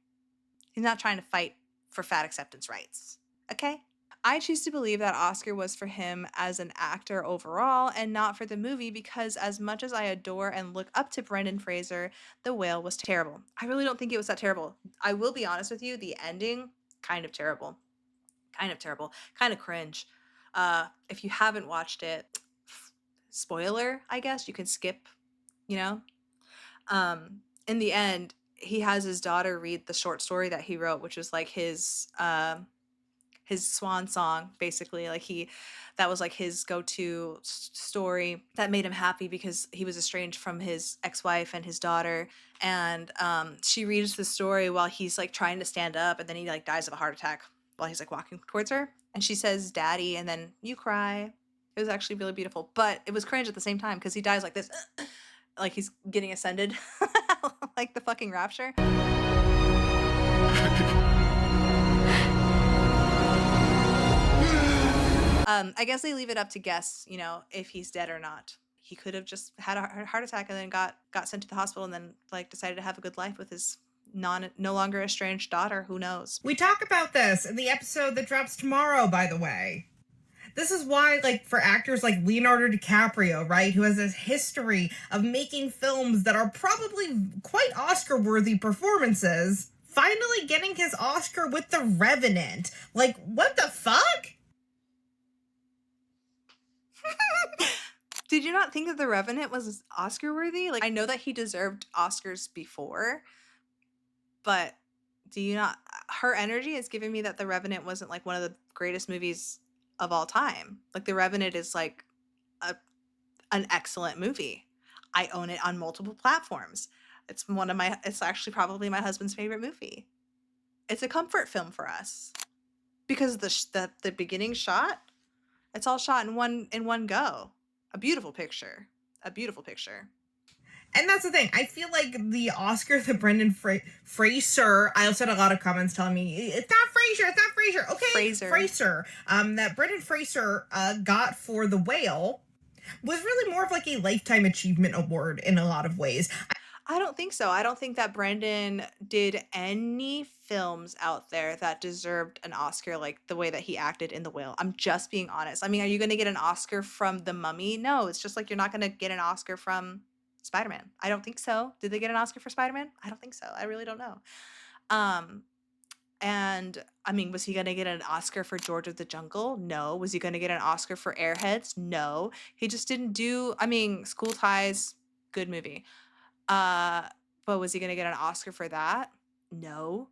[SPEAKER 1] He's not trying to fight for fat acceptance rights, okay? I choose to believe that Oscar was for him as an actor overall and not for the movie, because as much as I adore and look up to Brendan Fraser, The Whale was terrible. I really don't think it was that terrible. I will be honest with you, the ending, kind of terrible. Kind of terrible. Kind of cringe. If you haven't watched it, spoiler, I guess, you can skip, you know? In the end, he has his daughter read the short story that he wrote, which was like his swan song, basically. Like that was like his go-to story that made him happy because he was estranged from his ex-wife and his daughter. And she reads the story while he's like trying to stand up, and then he like dies of a heart attack while he's like walking towards her. And she says, "Daddy," and then you cry. It was actually really beautiful, but it was cringe at the same time because he dies like this. Like he's getting ascended, like the fucking rapture. I guess they leave it up to guess, you know, if he's dead or not. He could have just had a heart attack and then got sent to the hospital and then like decided to have a good life with his no longer estranged daughter. Who knows?
[SPEAKER 10] we talk about this in the episode that drops tomorrow, by the way. This is why, like, for actors like Leonardo DiCaprio, right, who has this history of making films that are probably quite Oscar-worthy performances, finally getting his Oscar with The Revenant. Like, what the fuck?
[SPEAKER 1] Did you not think that The Revenant was Oscar-worthy? Like, I know that he deserved Oscars before, but do you not? Her energy is giving me that The Revenant wasn't, like, one of the greatest movies of all time. Like, The Revenant is like an excellent movie. I own it on multiple platforms. It's actually probably my husband's favorite movie. It's a comfort film for us because the beginning shot, it's all shot in one go. A beautiful picture.
[SPEAKER 10] And that's the thing. I feel like the Oscar that Brendan Fraser, I also had a lot of comments telling me, it's not Fraser. Okay, Fraser. That Brendan Fraser got for The Whale was really more of like a Lifetime Achievement Award in a lot of ways.
[SPEAKER 1] I don't think so. I don't think that Brendan did any films out there that deserved an Oscar like the way that he acted in The Whale. I'm just being honest. I mean, are you going to get an Oscar from The Mummy? No, it's just like you're not going to get an Oscar from Spider-Man. I don't think so. Did they get an Oscar for Spider-Man? I don't think so. I really don't know. And I mean, was he going to get an Oscar for George of the Jungle? No. Was he going to get an Oscar for Airheads? No. He just didn't do, I mean, School Ties, good movie. But was he going to get an Oscar for that? No.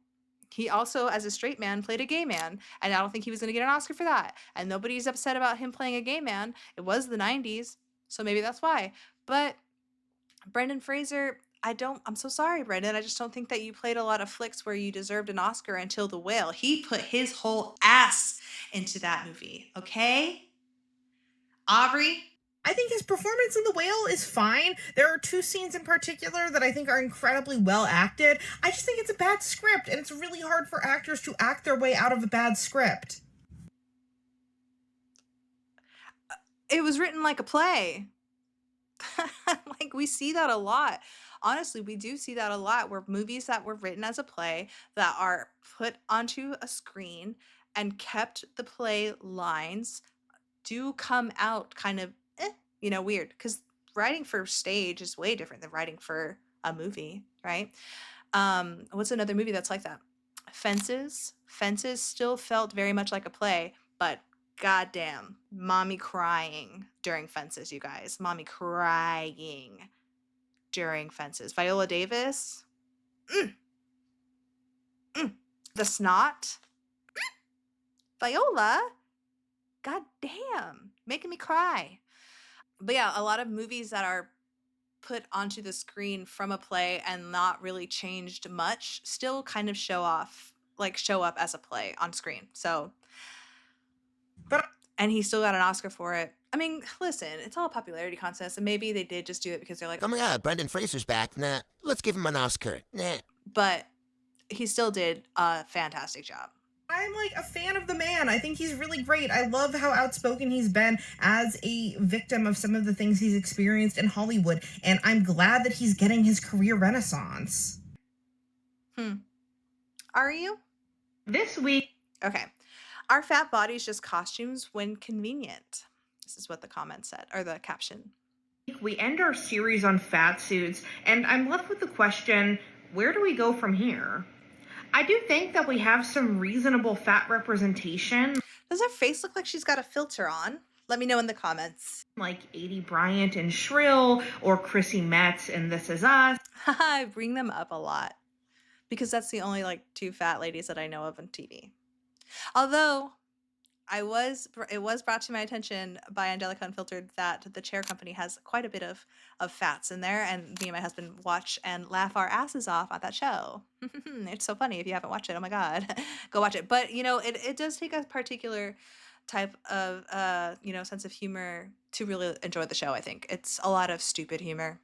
[SPEAKER 1] He also, as a straight man, played a gay man, and I don't think he was going to get an Oscar for that. And nobody's upset about him playing a gay man. It was the 90s, so maybe that's why. But Brendan Fraser, I'm so sorry, Brendan. I just don't think that you played a lot of flicks where you deserved an Oscar until The Whale. He put his whole ass into that movie, okay? Aubrey?
[SPEAKER 10] I think his performance in The Whale is fine. There are 2 scenes in particular that I think are incredibly well acted. I just think it's a bad script, and it's really hard for actors to act their way out of a bad script.
[SPEAKER 1] It was written like a play. Like, we see that a lot. Honestly, we do see that a lot, where movies that were written as a play that are put onto a screen and kept the play lines do come out kind of weird, because writing for stage is way different than writing for a movie, right? What's another movie that's like that? Fences still felt very much like a play, but goddamn, mommy crying during Fences, you guys. Mommy crying during Fences. Viola Davis, the snot, Viola, goddamn, making me cry. But yeah, a lot of movies that are put onto the screen from a play and not really changed much still kind of show up as a play on screen. So, and he still got an Oscar for it. I mean, listen, it's all a popularity contest, and maybe they did just do it because they're like,
[SPEAKER 7] Oh my god, Brendan Fraser's back. Nah, let's give him an Oscar. Nah.
[SPEAKER 1] But he still did a fantastic job.
[SPEAKER 10] I'm like a fan of the man. I think he's really great. I love how outspoken he's been as a victim of some of the things he's experienced in Hollywood, and I'm glad that he's getting his career renaissance.
[SPEAKER 1] Are you?
[SPEAKER 4] This week.
[SPEAKER 1] Okay. Are fat bodies just costumes when convenient? This is what the comment said, or the caption.
[SPEAKER 4] We end our series on fat suits, and I'm left with the question, where do we go from here? I do think that we have some reasonable fat representation.
[SPEAKER 1] Does her face look like she's got a filter on? Let me know in the comments.
[SPEAKER 4] Like Adie Bryant in Shrill, or Chrissy Metz in This Is Us.
[SPEAKER 1] I bring them up a lot because that's the only 2 fat ladies that I know of on TV. Although it was brought to my attention by Angelica Unfiltered that the Chair Company has quite a bit of fats in there, and me and my husband watch and laugh our asses off at that show. It's so funny. If you haven't watched it, oh my god, go watch it. But it does take a particular type of sense of humor to really enjoy the show. I think it's a lot of stupid humor,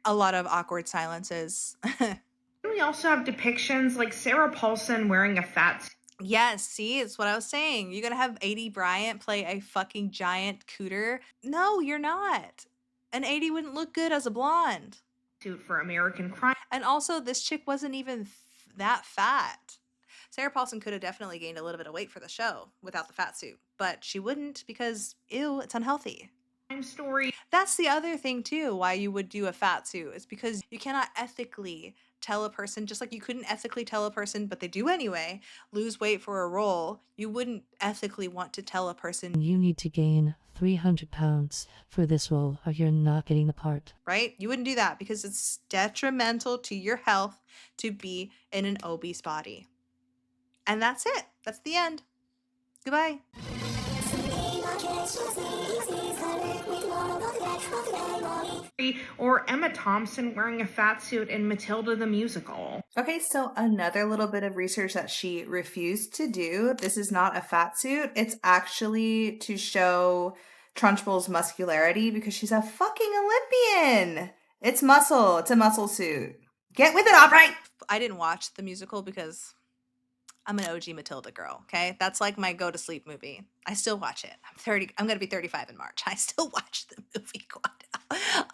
[SPEAKER 1] a lot of awkward silences.
[SPEAKER 4] We also have depictions like Sarah Paulson wearing a fat suit.
[SPEAKER 1] Yes, see, it's what I was saying. You're gonna have Adie Bryant play a fucking giant cooter? No, you're not. And Adie wouldn't look good as a blonde.
[SPEAKER 4] Suit for American Crime.
[SPEAKER 1] And also, this chick wasn't even that fat. Sarah Paulson could have definitely gained a little bit of weight for the show without the fat suit, but she wouldn't because, ew, it's unhealthy.
[SPEAKER 4] Story.
[SPEAKER 1] That's the other thing too, why you would do a fat suit. It's because you cannot ethically tell a person, just like you couldn't ethically tell a person, but they do anyway, lose weight for a role. You wouldn't ethically want to tell a person,
[SPEAKER 12] you need to gain 300 pounds for this role or you're not getting the part.
[SPEAKER 1] Right? You wouldn't do that because it's detrimental to your health to be in an obese body. And that's it. That's the end. Goodbye.
[SPEAKER 4] Or Emma Thompson wearing a fat suit in Matilda the Musical.
[SPEAKER 1] Okay, so another little bit of research that she refused to do. This is not a fat suit. It's actually to show Trunchbull's muscularity because she's a fucking Olympian. It's muscle. It's a muscle suit. Get with it, Aubrey! I didn't watch the musical because I'm an OG Matilda girl, okay? That's like my go-to-sleep movie. I still watch it. I'm going to be 35 in March. I still watch the movie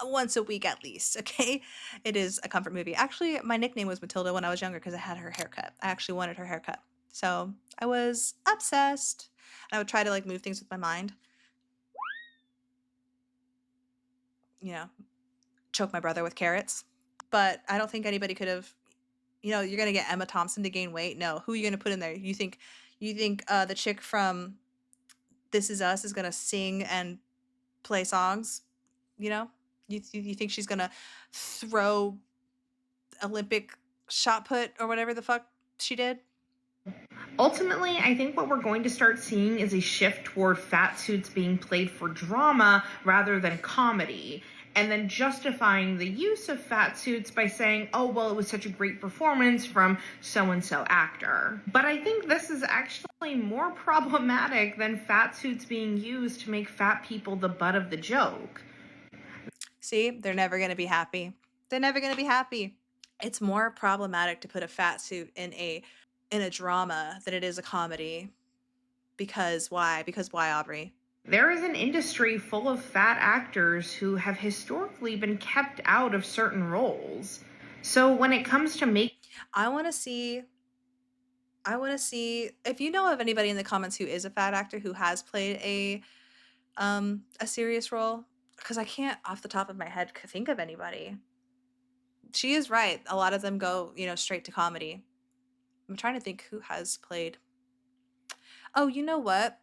[SPEAKER 1] once a week at least, okay? It is a comfort movie. Actually, my nickname was Matilda when I was younger because I had her haircut. I actually wanted her haircut. So I was obsessed. I would try to move things with my mind. Choke my brother with carrots. But I don't think anybody could have, you're going to get Emma Thompson to gain weight. No. Who are you going to put in there? You think the chick from This Is Us is going to sing and play songs? You think she's going to throw Olympic shot put or whatever the fuck she did.
[SPEAKER 4] Ultimately, I think what we're going to start seeing is a shift toward fat suits being played for drama rather than comedy, and then justifying the use of fat suits by saying, oh, well, it was such a great performance from so-and-so actor. But I think this is actually more problematic than fat suits being used to make fat people the butt of the joke.
[SPEAKER 1] See, they're never going to be happy. They're never going to be happy. It's more problematic to put a fat suit in a drama than it is a comedy. Because why? Because why, Aubrey?
[SPEAKER 4] There is an industry full of fat actors who have historically been kept out of certain roles. So when it comes to
[SPEAKER 1] I want to see if you know of anybody in the comments who is a fat actor who has played a serious role, because I can't off the top of my head think of anybody. She is right. A lot of them go, straight to comedy. I'm trying to think who has played. Oh, you know what?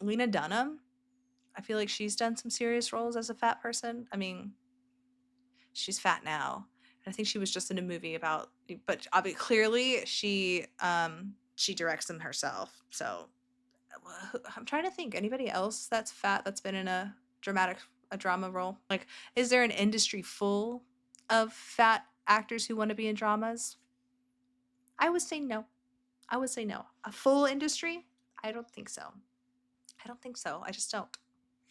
[SPEAKER 1] Lena Dunham. I feel like she's done some serious roles as a fat person. I mean, she's fat now. And I think she was just in a movie about, but clearly she directs them herself. So I'm trying to think, anybody else that's fat that's been in a drama role? Like, is there an industry full of fat actors who want to be in dramas? I would say no. A full industry? I don't think so. I just don't.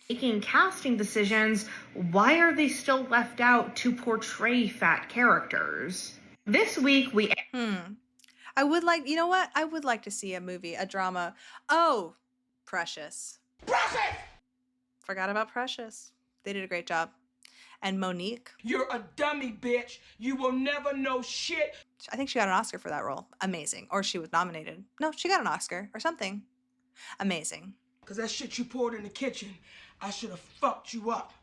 [SPEAKER 4] Making casting decisions, why are they still left out to portray fat characters? This week we...
[SPEAKER 1] I would like, you know what? I would like to see a drama. Oh, Precious. Forgot about Precious. They did a great job. And Monique.
[SPEAKER 3] You're a dummy, bitch. You will never know shit.
[SPEAKER 1] I think she got an Oscar for that role. Amazing. Or she was nominated. No, she got an Oscar or something. Amazing.
[SPEAKER 3] Because that shit you poured in the kitchen, I should have fucked you up.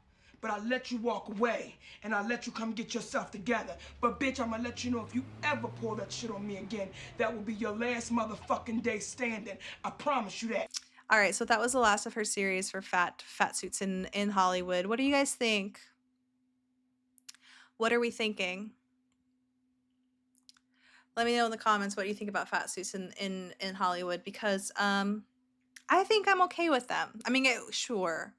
[SPEAKER 3] But I let you walk away, and I let you come get yourself together. But bitch, I'm gonna let you know if you ever pour that shit on me again, that will be your last motherfucking day standing. I promise you that.
[SPEAKER 1] All right, so that was the last of her series for fat suits in Hollywood. What do you guys think? What are we thinking? Let me know in the comments what you think about fat suits in Hollywood, because I think I'm okay with them. I mean, sure,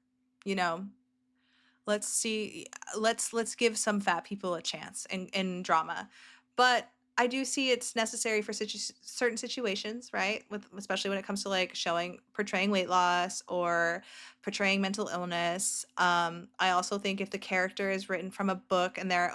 [SPEAKER 1] let's see, let's give some fat people a chance in drama, but I do see it's necessary for certain situations, right? Especially when it comes to like portraying weight loss or portraying mental illness. I also think if the character is written from a book and they're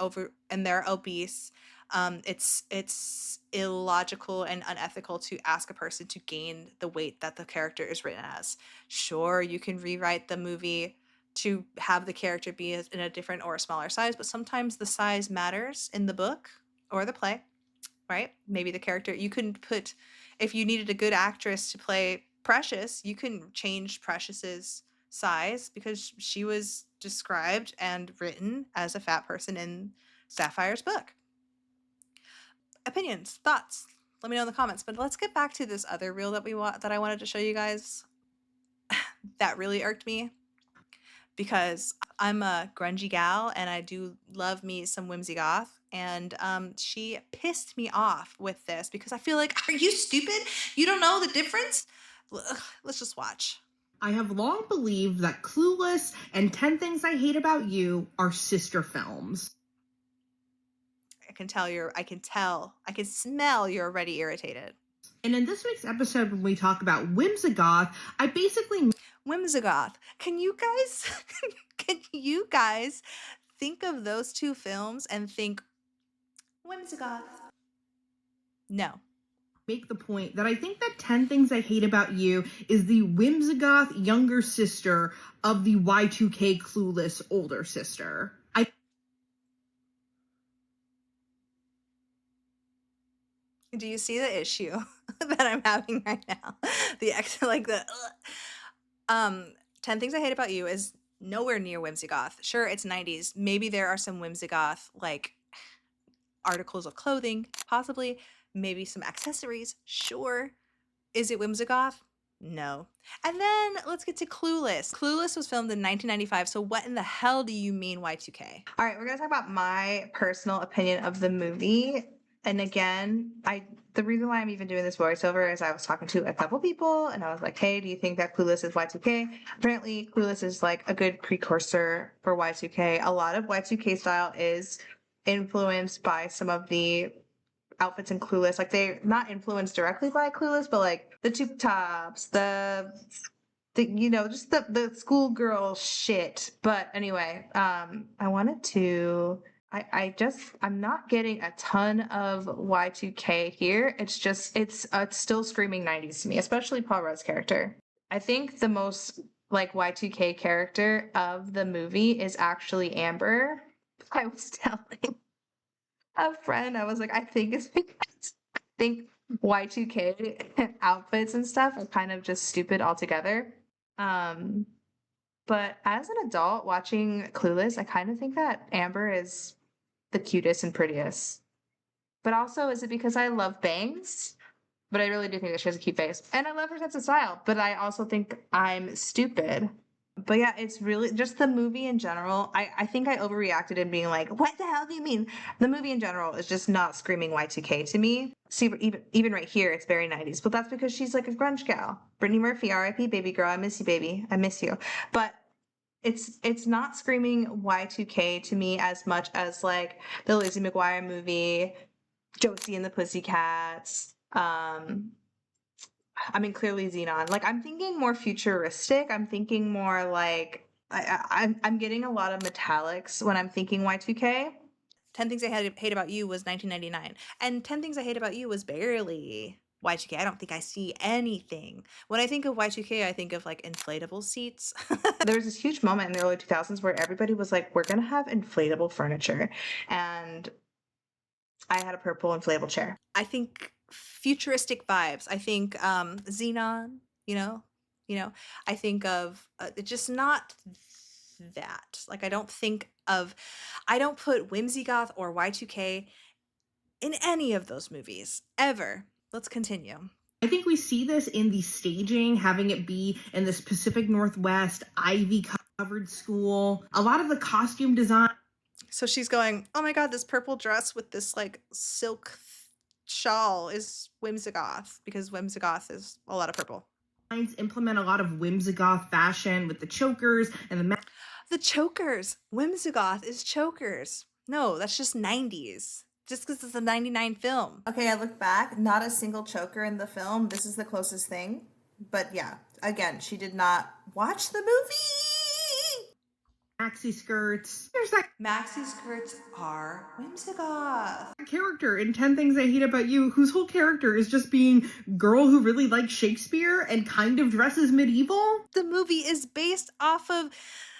[SPEAKER 1] obese, it's illogical and unethical to ask a person to gain the weight that the character is written as. Sure, you can rewrite the movie to have the character be in a different or a smaller size, but sometimes the size matters in the book or the play, right? Maybe the character, you couldn't put, if you needed a good actress to play Precious, you can change Precious's size because she was described and written as a fat person in Sapphire's book. Opinions, thoughts, let me know in the comments. But let's get back to this other reel that I wanted to show you guys that really irked me, because I'm a grungy gal and I do love me some Whimsygoth, and she pissed me off with this because I feel like, are you stupid? You don't know the difference? Let's just watch.
[SPEAKER 4] I have long believed that Clueless and 10 Things I Hate About You are sister films.
[SPEAKER 1] I can smell you're already irritated.
[SPEAKER 4] And in this week's episode, when we talk about Whimsygoth, I basically...
[SPEAKER 1] Whimsygoth. Can you guys think of those two films and think Whimsygoth? No.
[SPEAKER 4] Make the point that I think that 10 Things I Hate About You is the Whimsygoth younger sister of the Y2K Clueless older sister.
[SPEAKER 1] Do you see the issue that I'm having right now? 10 Things I Hate About You is nowhere near Whimsygoth. Sure, it's 90s. Maybe there are some Whimsygoth like articles of clothing, possibly, maybe some accessories. Sure. Is it Whimsygoth? No. And then let's get to Clueless. Clueless was filmed in 1995. So what in the hell do you mean Y2K? All right, we're going to talk about my personal opinion of the movie.
[SPEAKER 13] And again, the reason why I'm even doing this voiceover is I was talking to a couple people and I was like, hey, do you think that Clueless is Y2K? Apparently, Clueless is like a good precursor for Y2K. A lot of Y2K style is influenced by some of the outfits in Clueless. Like, they're not influenced directly by Clueless, but like the tube tops, the just the schoolgirl shit. But anyway, I wanted to. I'm not getting a ton of Y2K here. It's still screaming 90s to me, especially Paul Rudd's character. I think the most like Y2K character of the movie is actually Amber. I was telling a friend, I was like, I think it's because I think Y2K outfits and stuff are kind of just stupid altogether. But as an adult watching Clueless, I kind of think that Amber is the cutest and prettiest. But also, is it because I love bangs? But I really do think that she has a cute face. And I love her sense of style. But I also think I'm stupid. But yeah, it's really just the movie in general. I think I overreacted in being like, what the hell do you mean? The movie in general is just not screaming Y2K to me. See, even right here, it's very 90s. But that's because she's like a grunge gal. Brittany Murphy, RIP, baby girl. I miss you, baby. I miss you. But it's not screaming Y2K to me as much as like the Lizzie McGuire movie, Josie and the Pussycats. I mean, clearly Xenon. Like, I'm thinking more futuristic. I'm thinking more like I'm getting a lot of metallics when I'm thinking Y2K.
[SPEAKER 1] 10 Things I Hate About You was 1999, and 10 Things I Hate About You was barely Y2K. I don't think I see anything. When I think of Y2K, I think of like inflatable seats.
[SPEAKER 13] There was this huge moment in the early 2000s where everybody was like, we're going to have inflatable furniture. And I had a purple inflatable chair.
[SPEAKER 1] I think futuristic vibes. I think Xenon, I think of just not that. Like, I don't put Whimsygoth or Y2K in any of those movies ever. Let's continue.
[SPEAKER 4] I think we see this in the staging, having it be in this Pacific Northwest, ivy-covered school. A lot of the costume design.
[SPEAKER 1] So she's going, oh my god, this purple dress with this like silk shawl is Whimsygoth, because Whimsygoth is a lot of purple.
[SPEAKER 4] Implement a lot of Whimsygoth fashion with the chokers and
[SPEAKER 1] the chokers. Whimsygoth is chokers. No, that's just 90s. Just because it's a 99 film. Okay, I look back, not a single choker in the film. This is the closest thing. But yeah, again, she did not watch the movie.
[SPEAKER 4] Maxi skirts.
[SPEAKER 1] There's that maxi skirts are Whimsygoth.
[SPEAKER 4] Character in 10 Things I Hate About You, whose whole character is just being girl who really likes Shakespeare and kind of dresses medieval.
[SPEAKER 1] The movie is based off of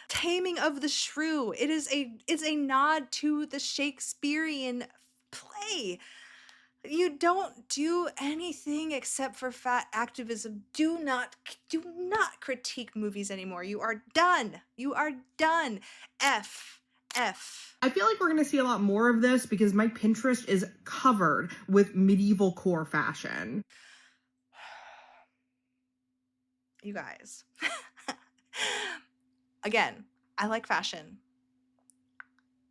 [SPEAKER 1] Taming of the Shrew. It's a nod to the Shakespearean play. You don't do anything except for fat activism. Do not critique movies anymore. You are done. You are done. F.
[SPEAKER 4] I feel like we're going to see a lot more of this because my Pinterest is covered with medieval core fashion.
[SPEAKER 1] You guys. Again, I like fashion.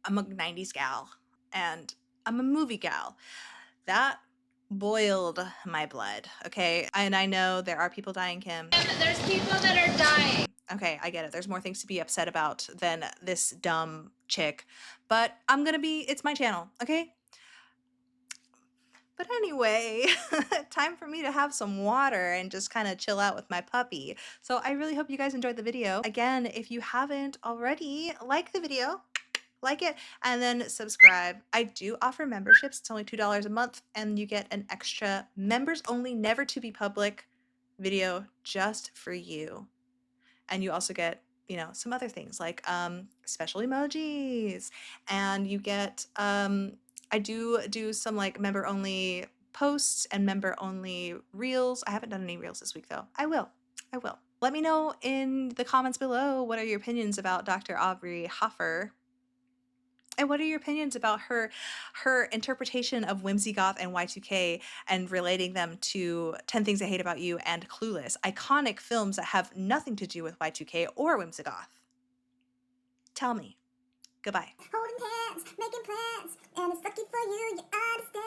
[SPEAKER 1] I'm a 90s gal and I'm a movie gal. That boiled my blood, okay? And I know there are people dying, Kim.
[SPEAKER 8] There's people that are dying.
[SPEAKER 1] Okay, I get it. There's more things to be upset about than this dumb chick. But it's my channel, okay? But anyway, time for me to have some water and just kind of chill out with my puppy. So I really hope you guys enjoyed the video. Again, if you haven't already, like the video, like it, and then subscribe. I do offer memberships. It's only $2 a month, and you get an extra members only, never to be public video just for you. And you also get, some other things like special emojis, and you get I do some like member only posts and member only reels. I haven't done any reels this week though. I will. Let me know in the comments below, what are your opinions about Dr. Aubrey Hoffer? And what are your opinions about her interpretation of Whimsygoth and Y2K and relating them to 10 Things I Hate About You and Clueless, iconic films that have nothing to do with Y2K or Whimsygoth? Tell me. Goodbye.
[SPEAKER 2] Holding hands, making plans, and it's lucky for you, you understand.